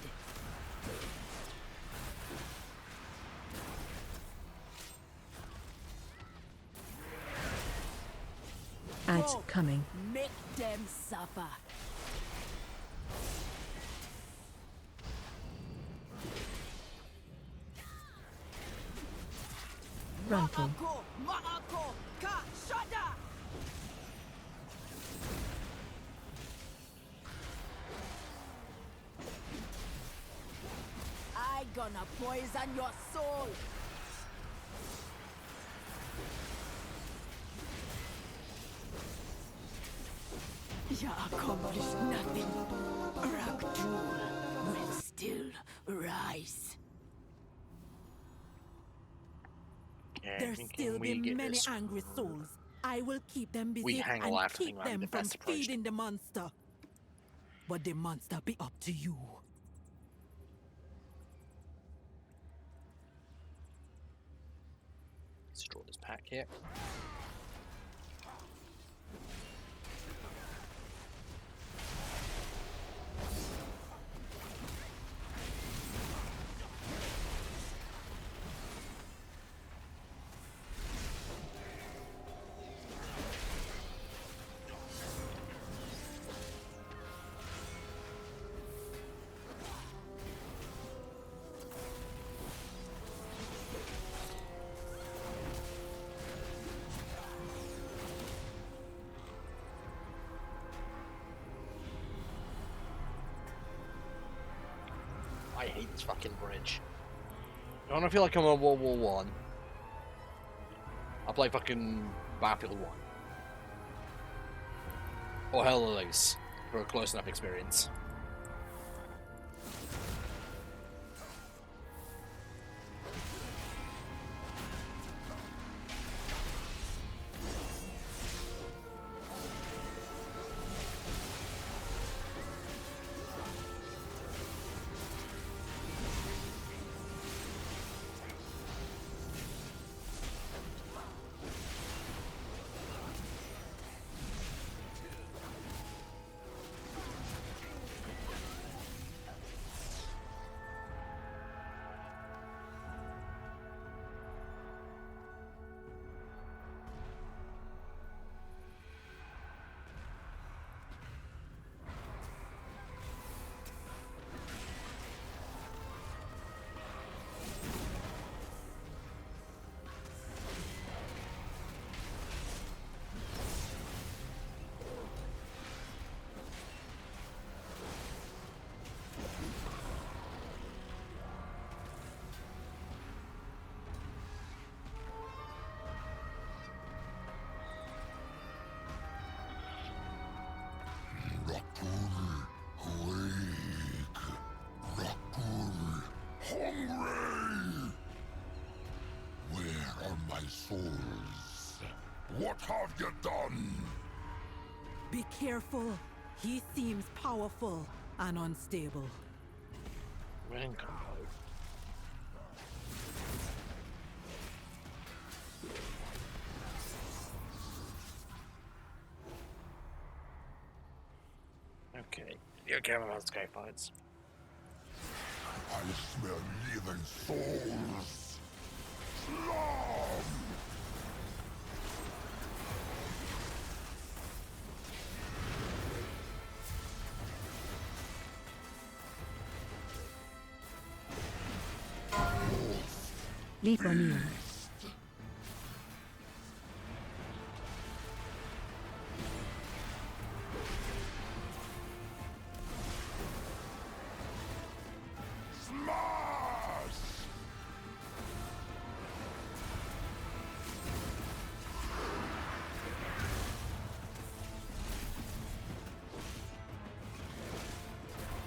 Ads Go, coming. make them suffer. Frontal. Ma'ako, ka, shada! I gonna poison your soul. You accomplished nothing. Rakdul will still rise. There'll still be many angry souls. I will keep them busy hang and alive, I think, keep might be them the from best approach. feeding the monster. But the monster be up to you. Let's draw this pack here. I hate this fucking bridge. I don't feel like I'm on World War One. I'll play fucking Battlefield 1. Or Hell or Loose for a close enough experience. Hungry! Where are my souls? What have you done? Be careful. He seems powerful and unstable. Rain combo. Okay. You care about Sky fights. I smell living souls. Slum! Leave on you.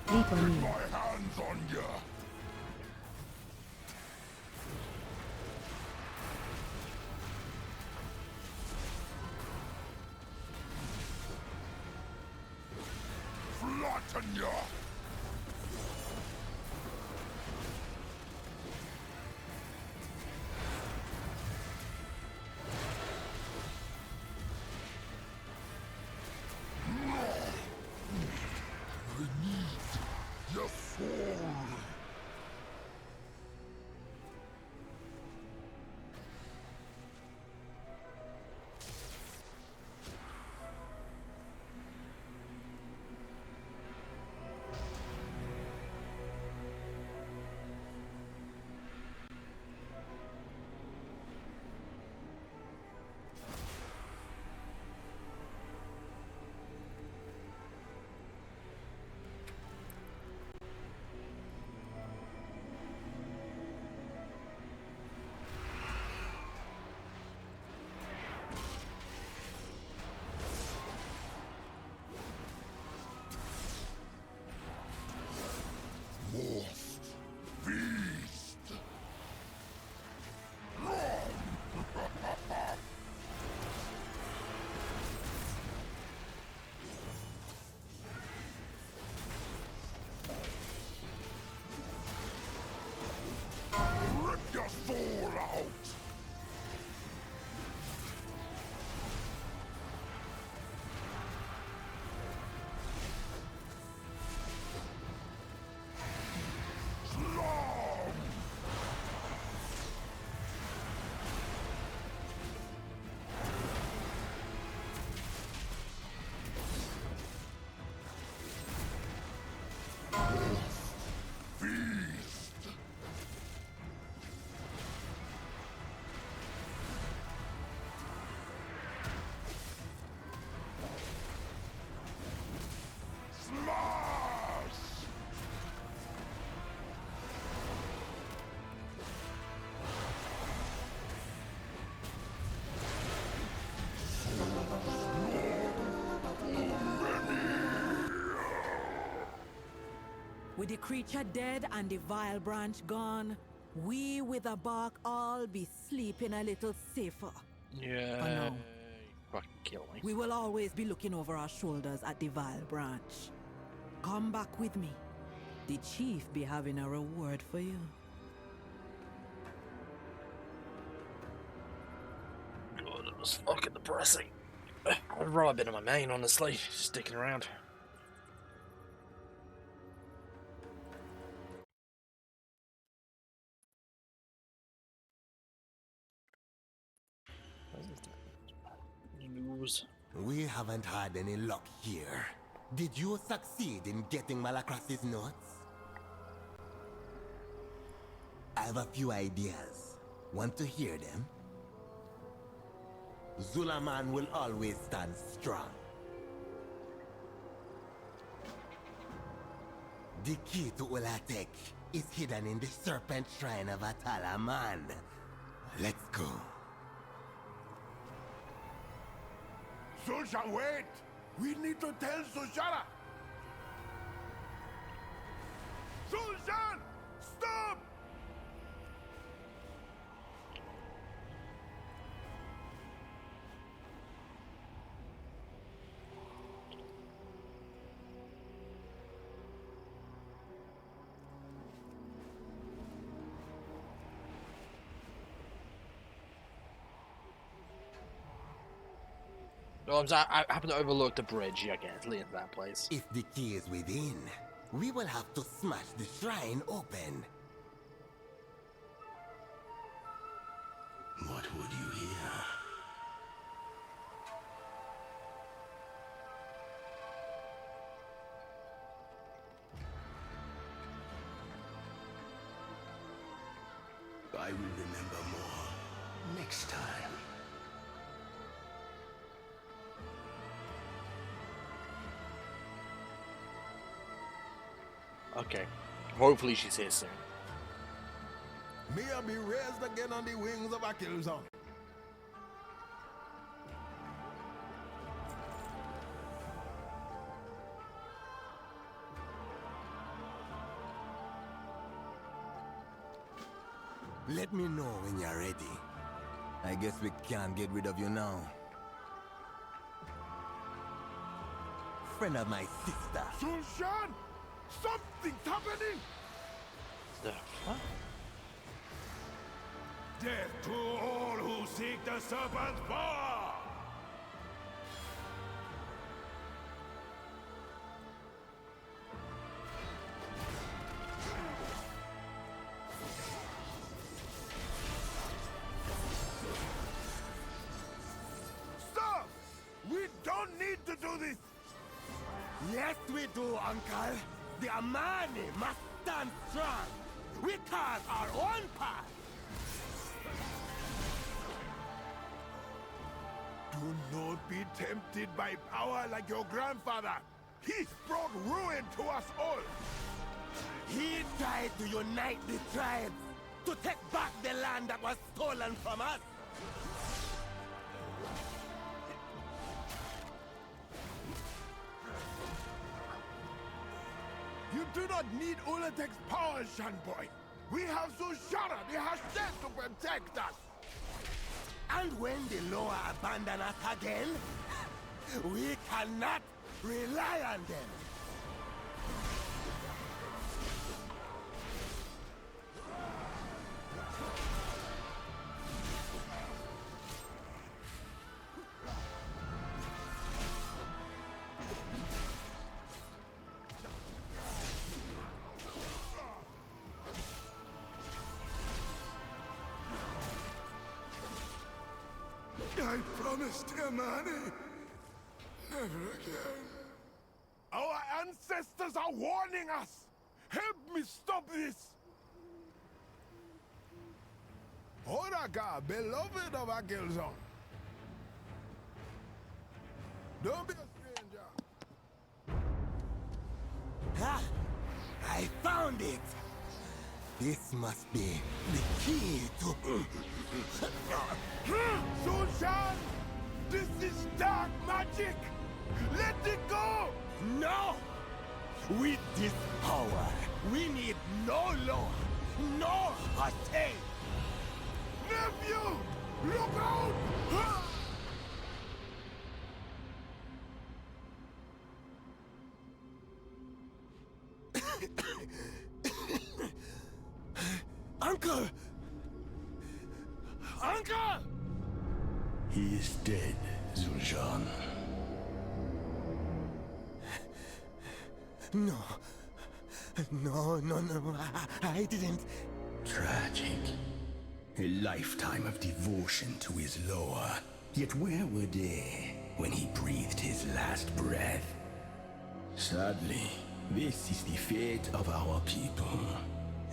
Leave on you. My hands on ya! Flatten ya! I need your soul! With the creature dead and the vile branch gone, we with the bark all be sleeping a little safer. Yeah. For now. Fucking kill me. We will always be looking over our shoulders at the vile branch. Come back with me. The chief be having a reward for you. God, it was fucking depressing. I'd rather been on my main, honestly, sticking around. News. We haven't had any luck here. Did you succeed in getting Malacras's notes? I have a few ideas. Want to hear them? Zulaman will always stand strong. The key to Ulatek is hidden in the Serpent Shrine of Atalaman. Let's go. Sulshan, wait! We need to tell Sushara! Sulshan! Stop! Oh, I happen to overlook the bridge. Yeah, okay, it's leading to that place. If the key is within, we will have to smash the shrine open. What would you hear? I will remember more next time. Okay. Hopefully she's here soon. May I be raised again on the wings of a killzone. Let me know when you're ready. I guess we can't get rid of you now. Friend of my sister. Sulshan! Something's happening! The fuck? Death to all who seek the Serpent's power! Stop! We don't need to do this! Yes, we do, Uncle. The Amani must stand strong. We carve our own path. Do not be tempted by power like your grandfather. He's brought ruin to us all. He tried to unite the tribes, to take back the land that was stolen from us. You do not need Ulatek's power, Shanboy. We have Sushara, the Hashem, to protect us. And when the Loa abandon us again, we cannot rely on them. I promised Amani. Never again. Our ancestors are warning us. Help me stop this. Horaka, beloved of Akilzon. Don't be a stranger. Ah, I found it. This must be the key to... Sulshan! This is dark magic! Let it go! No! With this power, we need no law, no Hate. Nephew! Look out! Ah! Uncle! Uncle! He is dead, Zul'Jan. No. No. I didn't. Tragic. A lifetime of devotion to his lore. Yet where were they when he breathed his last breath? Sadly, this is the fate of our people.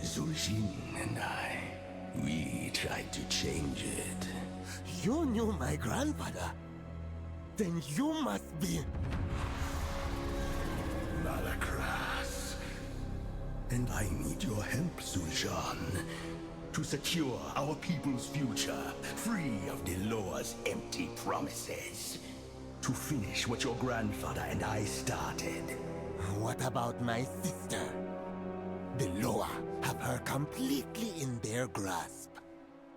Zul'Jin and I, we tried to change it. You knew my grandfather? Then you must be... Malakras. And I need your help, Zul'Jan, to secure our people's future, free of the Loa's empty promises. To finish what your grandfather and I started. What about my sister? The Loa have her completely in their grasp.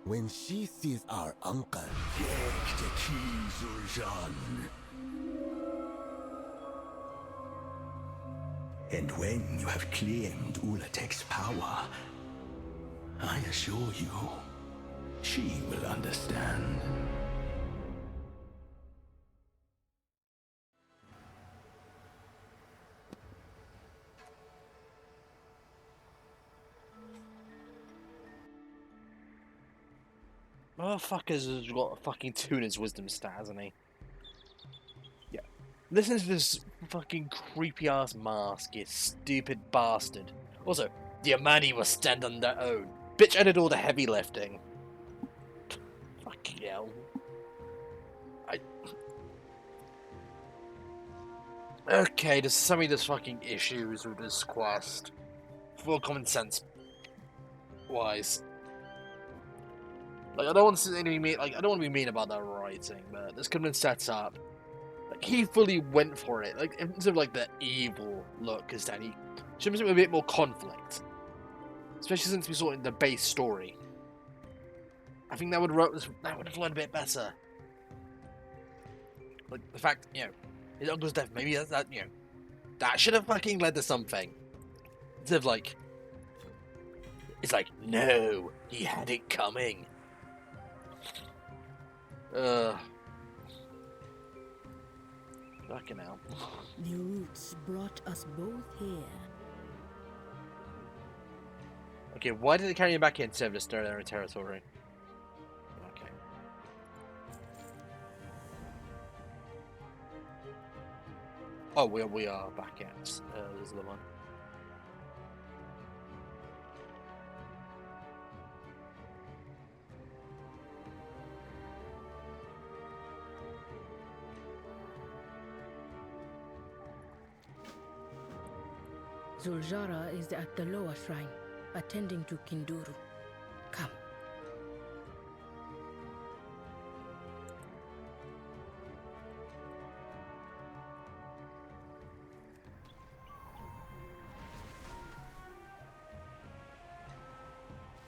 When she sees our uncle... Take the key, Zul'Jan. And when you have claimed Ulatek's power, I assure you, she will understand. Motherfuckers has got a fucking 2 in his wisdom stat, hasn't he? Yeah. Listen to this fucking creepy ass mask, you stupid bastard. Also, the Amani will stand on their own. Bitch, I did all the heavy lifting. Fucking hell. Okay, there's some of these fucking issues with this quest. For common sense wise. Like, I don't want to be mean. Like, I don't want to be mean about that writing, but this could have been set up. Like, he fully went for it. Like, instead of like the evil look, as Danny, should have been a bit more conflict, especially since we saw it in the base story. I think that would have flowed a bit better. Like the fact, his uncle's death. Maybe that that should have fucking led to something. Instead of like, it's like, no, he had it coming. Fucking hell. The roots brought us both here. Okay, why did they carry him back in instead of just their own territory? Okay. Oh, we are back at this is the one. Zul'Jara is at the lower shrine, attending to Kinduru. Come.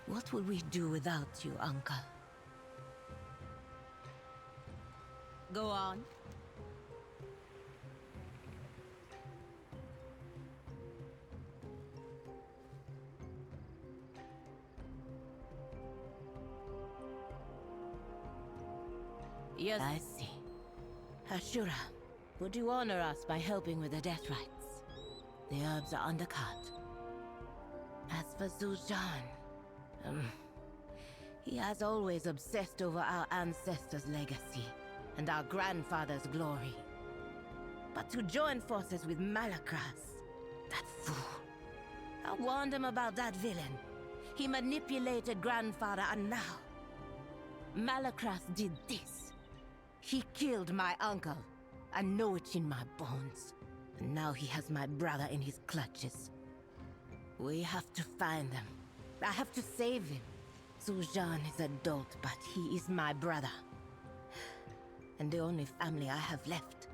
What would we do without you, Uncle? Go on. Yes, I see. Ashura, would you honor us by helping with the death rites? The herbs are undercut. As for Zul'Jan, he has always obsessed over our ancestors' legacy and our grandfather's glory. But to join forces with Malakras, that fool. I warned him about that villain. He manipulated grandfather, and now Malakras did this. He killed my uncle. I know it in my bones. And now he has my brother in his clutches. We have to find them. I have to save him. Zul'Jan is adult, but he is my brother. And the only family I have left.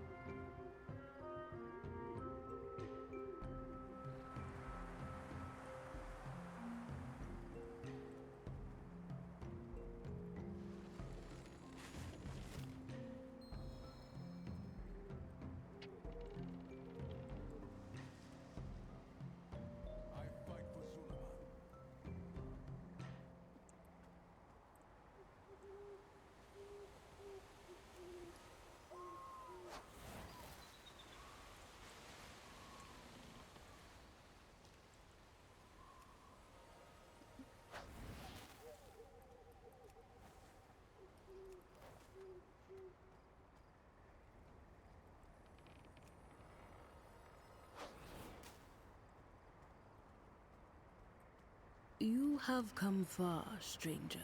You have come far, stranger.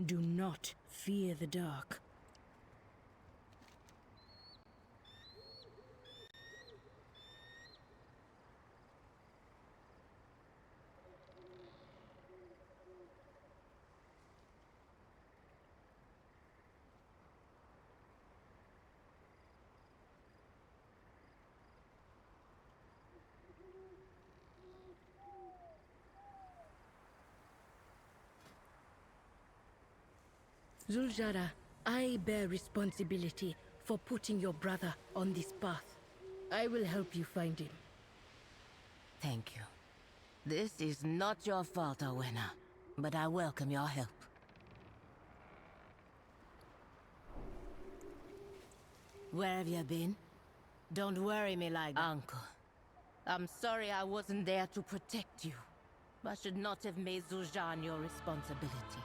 Do not fear the dark. Zuljara, I bear responsibility for putting your brother on this path. I will help you find him. Thank you. This is not your fault, Owena, but I welcome your help. Where have you been? Don't worry me like that. Uncle. I'm sorry I wasn't there to protect you. I should not have made Zul'Jin your responsibility.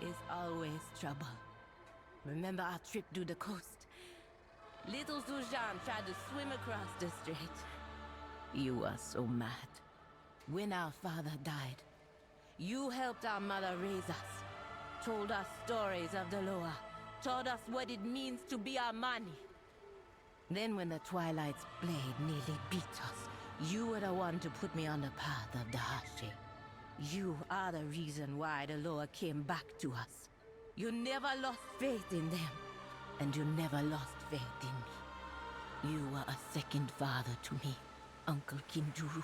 It's always trouble. Remember our trip to the coast? Little Zul'Jin tried to swim across the strait. You were so mad. When our father died, you helped our mother raise us, told us stories of the Loa, taught us what it means to be Amani. Then when the Twilight's blade nearly beat us, you were the one to put me on the path of the Hashi. You are the reason why the Loa came back to us. You never lost faith in them, and you never lost faith in me. You were a second father to me, Uncle Kinduru.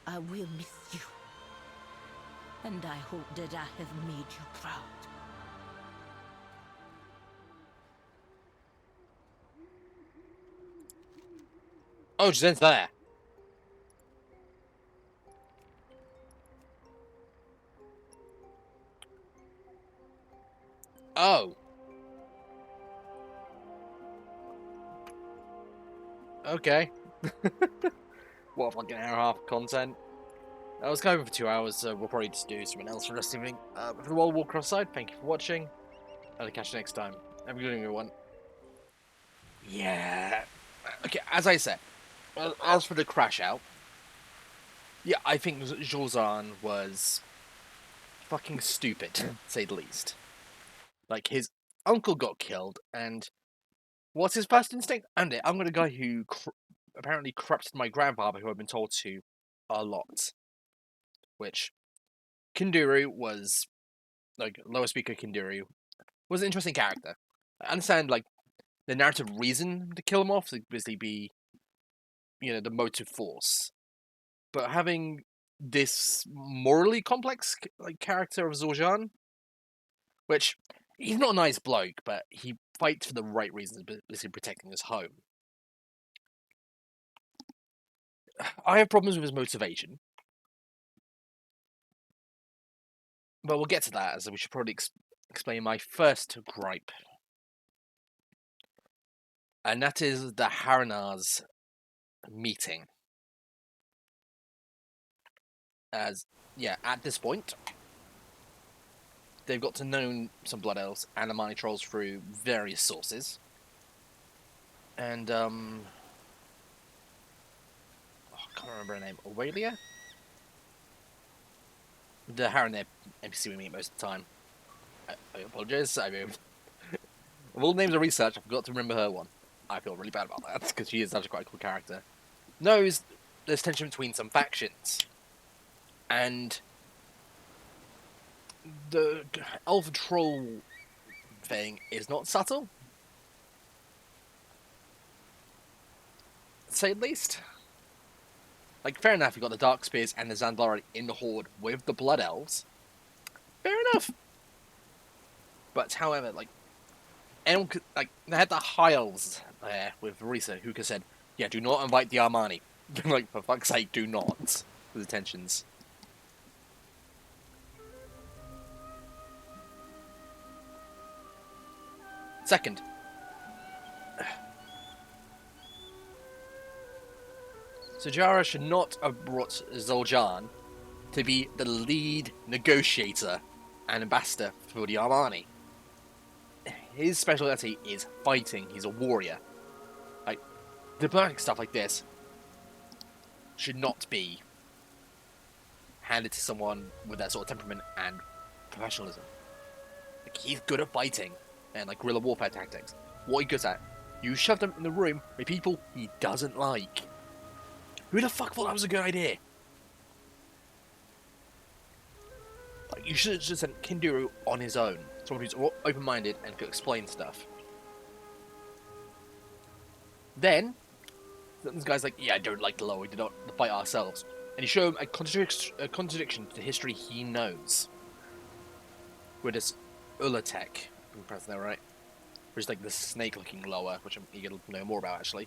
I will miss you, and I hope that I have made you proud. Oh, she's there. Oh. Okay. What, like an hour and a half of content? I was going for 2 hours, so we'll probably just do something else for the rest of the evening. For the World Warcraft side, thank you for watching. I'll catch you next time. Have a good evening, everyone. Yeah. Okay, as I said, as for the crash out, yeah, I think Zul'Jin was fucking stupid, to say the least. Like, his uncle got killed, and what's his first instinct? I'm going to guy who apparently corrupted my grandfather, who I've been told to a lot. Which, Kinduru was, like, lower speaker Kinduru, was an interesting character. I understand, like, the narrative reason to kill him off to basically be, you know, the motive force. But having this morally complex, like, character of Zul'Jin, which, he's not a nice bloke, but he fights for the right reasons, basically protecting his home. I have problems with his motivation. But we'll get to that, as we should probably explain my first gripe. And that is the Haranar's meeting. As, yeah, at this point, they've got to know some Blood Elves and Amani Trolls through various sources. And, I can't remember her name. Aurelia? The Haranar NPC we meet most of the time. I apologize. I mean, of all the names I researched, I forgot to remember her one. I feel really bad about that, because she is such a quite cool character. Knows there's tension between some factions. And the elf troll thing is not subtle. To say the least. Like, fair enough, you got the Dark Spears and the Zandari in the Horde with the Blood Elves. Fair enough. But, however, like, anyone could, like, they had the High Elves there with Risa, who could said, yeah, do not invite the Armani. Like, for fuck's sake, do not. With the tensions. Second, Sajara should not have brought Zul'Jin to be the lead negotiator and ambassador for the Armani. his specialty is fighting. He's a warrior. Like, diplomatic stuff like this should not be handed to someone with that sort of temperament and professionalism. Like, he's good at fighting and like guerrilla warfare tactics. What he good at? You shove him in the room with people he doesn't like. Who the fuck thought that was a good idea? Like, you should have just sent Kinduru on his own. Someone who's open-minded and could explain stuff. Then, this guy's like, yeah, I don't like the law, we did not fight ourselves. And you show him a contradiction to the history he knows. With this Ulatek, if I'm pronouncing that right. Which is like the snake-looking lower, which I'm eager to know more about, actually.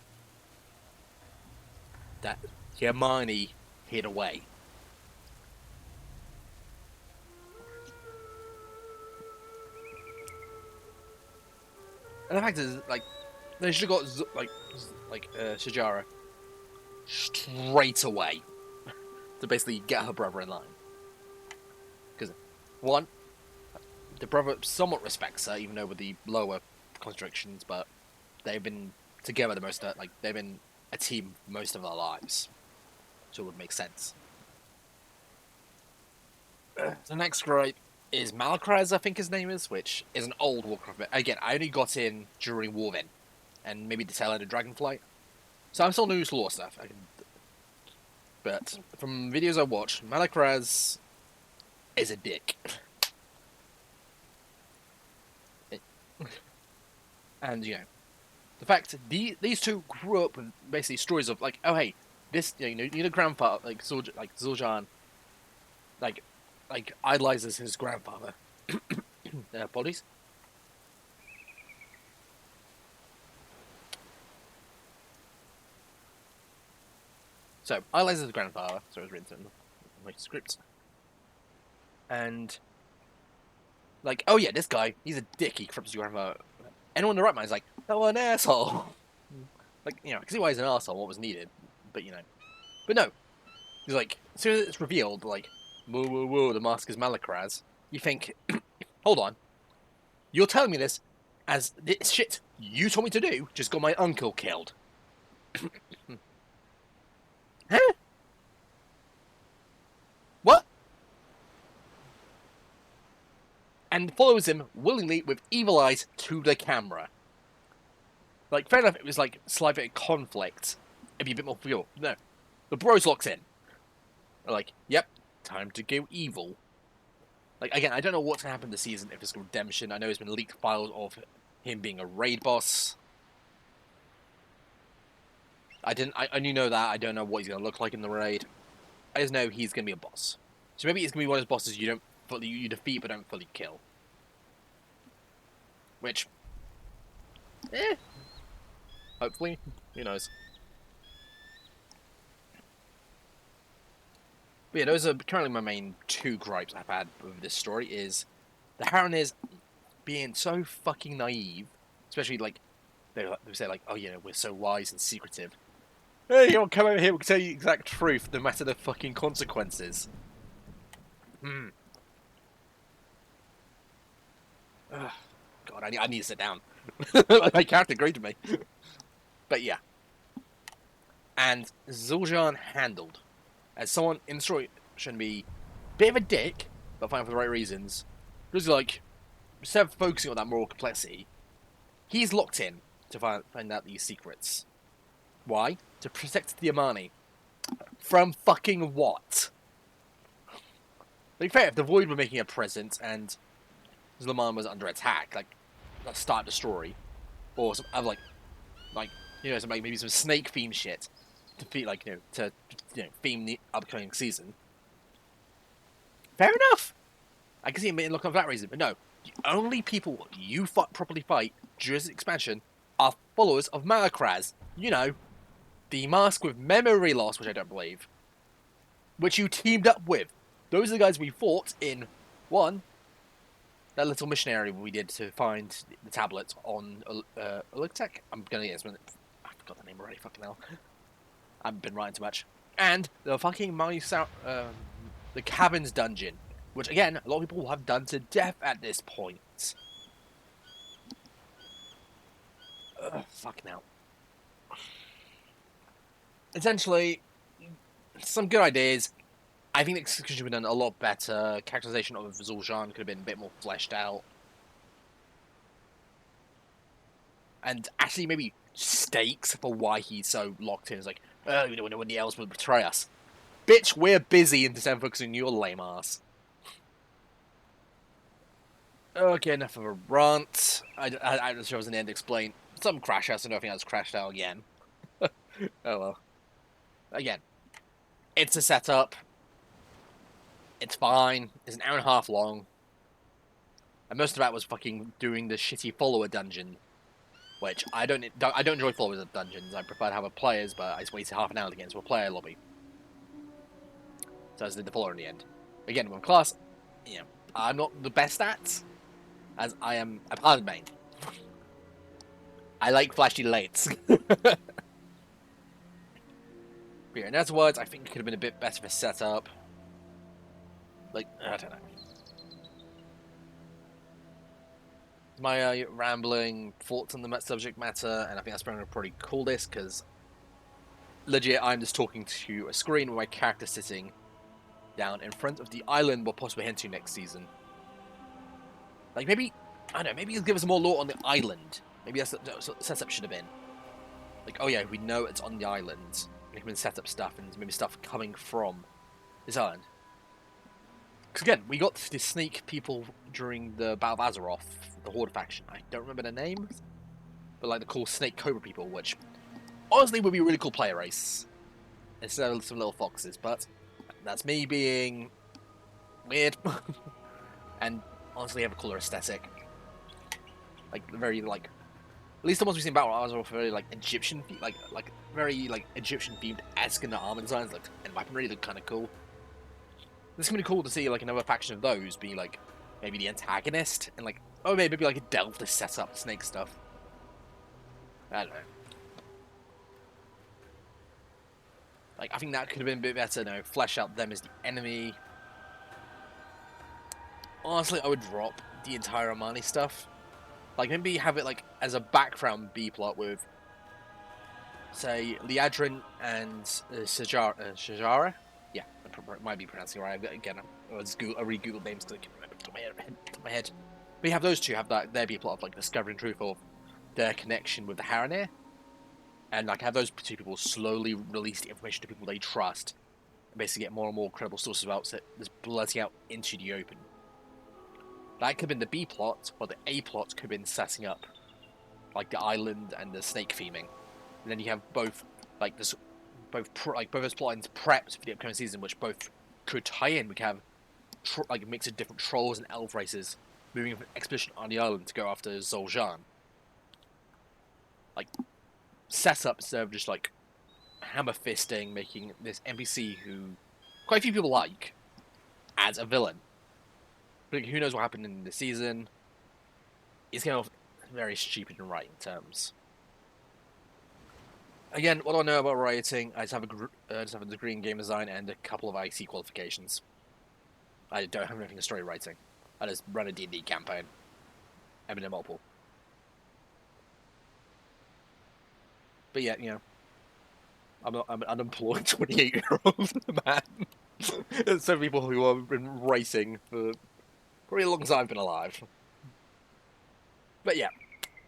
That Hermione hid away. And the fact is, like, they should have got Shajara straight away to basically get her brother in line. Because, one, the brother somewhat respects her, even though with the lower constrictions, but they've been together the most, like, they've been a team most of their lives. So it would make sense. The next gripe is Malakraz, I think his name is, which is an old Warcraft bit. Again, I only got in during Warvin, and maybe the tail end of Dragonflight. So I'm still new to lore stuff. But from videos I watched, Malakraz is a dick. And, you know, the fact these two grew up with basically stories of, like, oh, hey, this, you know, the grandfather, like Zul'Jin, like idolizes his grandfather. Apologies. So, idolizes his grandfather, so it was written in my scripts. And, like, oh yeah, this guy, he's a dick, he corrupts his grandfather. Anyone in the right mind is like, oh, an asshole. Like, you know, I can see why he's an asshole, what was needed. But, you know. But no. He's like, as soon as it's revealed, like, whoa, whoa, whoa, the mask is Malakraz, you think, hold on. You're telling me this as this shit you told me to do just got my uncle killed. Huh? What? And follows him willingly with evil eyes to the camera. Like, fair enough, it was like slight bit of conflict. It'd be a bit more pure. No. The bro's locked in. They're like, yep, time to go evil. Like, again, I don't know what's going to happen this season if it's redemption. I know there's been leaked files of him being a raid boss. I only know that. I don't know what he's going to look like in the raid. I just know he's going to be a boss. So maybe he's going to be one of those bosses you defeat but don't fully kill. Which, hopefully, who knows. But yeah, those are currently my main two gripes I've had with this story, is the Harrowers being so fucking naive, especially, like, they say, like, oh, yeah, we're so wise and secretive. Hey, you want to come over here, we'll tell you the exact truth, no matter the fucking consequences. God, I need to sit down. My character agreed to me. But yeah. And Zul'Jin handled. As someone in the story shouldn't be a bit of a dick, but fine for the right reasons. Just like, instead of focusing on that moral complexity, he's locked in to find out these secrets. Why? To protect the Amani. From fucking what? To be fair, if the Void were making a presence and Zul'Jin was under attack, like, let's start the story, or some other, like, you know, maybe some snake theme shit to feel like, to theme the upcoming season. Fair enough. I can see him being looked on for that reason, but no, the only people you properly fight during this expansion are followers of Malakraz. You know, the mask with memory loss, which I don't believe, which you teamed up with. Those are the guys we fought in one. That little missionary we did to find the tablets on Ulatek. I'm gonna get this one. I forgot the name already. Fucking hell. I haven't been writing too much. And the fucking the Caverns dungeon, which again a lot of people have done to death at this point. Fuck now. Essentially, some good ideas. I think the execution should have been done a lot better. Characterization of Zul'Jin could have been a bit more fleshed out. And actually maybe stakes for why he's so locked in. It's like, oh, we don't know when the elves will betray us. Bitch, we're busy and instead of focusing on your lame ass. Okay, enough of a rant. I just was an end to explain. Some crash out, so nothing else crashed out again. Oh well. Again, it's a setup. It's fine. It's an hour and a half long. And most of that was fucking doing the shitty follower dungeon. Which I don't enjoy followers of dungeons. I prefer to have a players, but I wasted half an hour to get into a player lobby. So I just did the follower in the end. Again, with class, you know, I'm not the best at, as I am a paladin main. I like flashy lates. But yeah, in other words, I think it could have been a bit better for setup. Like, I don't know. My rambling thoughts on the subject matter, and I think that's probably pretty cool this, because legit, I'm just talking to a screen with my character sitting down in front of the island we're possibly heading to next season. Like, maybe, I don't know, maybe he'll give us more lore on the island. Maybe that's what the setup should have been. Like, oh yeah, we know it's on the island. We can set up stuff, and maybe stuff coming from this island. Because again, we got the snake people during the Battle of Azeroth, the Horde faction. I don't remember their names, but like the cool snake cobra people, which honestly would be a really cool player race instead of some little foxes. But that's me being weird, and honestly have a cooler aesthetic. Like very like, at least the ones we've seen in Battle of Azeroth are very like Egyptian, like very like Egyptian themed esque in the armor designs, like and weaponry look kind of cool. It's gonna be cool to see like another faction of those be like maybe the antagonist and like maybe like a delve to set up snake stuff. I don't know. Like I think that could have been a bit better. No, flesh out them as the enemy. Honestly, I would drop the entire Armani stuff. Like maybe have it like as a background B plot with, say, Liadrin and Shajara. Yeah, I might be pronouncing it right. Again, I re-googled names because I can't remember top of my head. But you have those two have that their B plot of like discovering truth of their connection with the Haranir, and like have those two people slowly release the information to people they trust, and basically get more and more credible sources about this blurting out into the open. That could have been the B plot, or the A plot could have been setting up like the island and the snake theming, and then you have both like this. Both those plot lines prepped for the upcoming season, which both could tie in. We could have like a mix of different trolls and elf races moving from an expedition on the island to go after Zul'Jin. Like set up instead of just like hammer fisting, making this NPC who quite a few people like as a villain. But who knows what happened in the season? It's kind of very stupid in writing terms. Again, what do I know about writing? I just have a degree in game design and a couple of IC qualifications. I don't have anything in story writing. I just run a D&D campaign. I've been in multiple. But yeah, you know, I'm an unemployed 28-year-old man. There's some people who have been racing for pretty long time I've been alive. But yeah.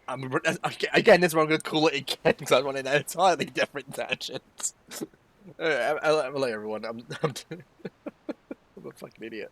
Again, this is what I'm going to call it again because I want an entirely different tangent. Hello, everyone. I'm a fucking idiot.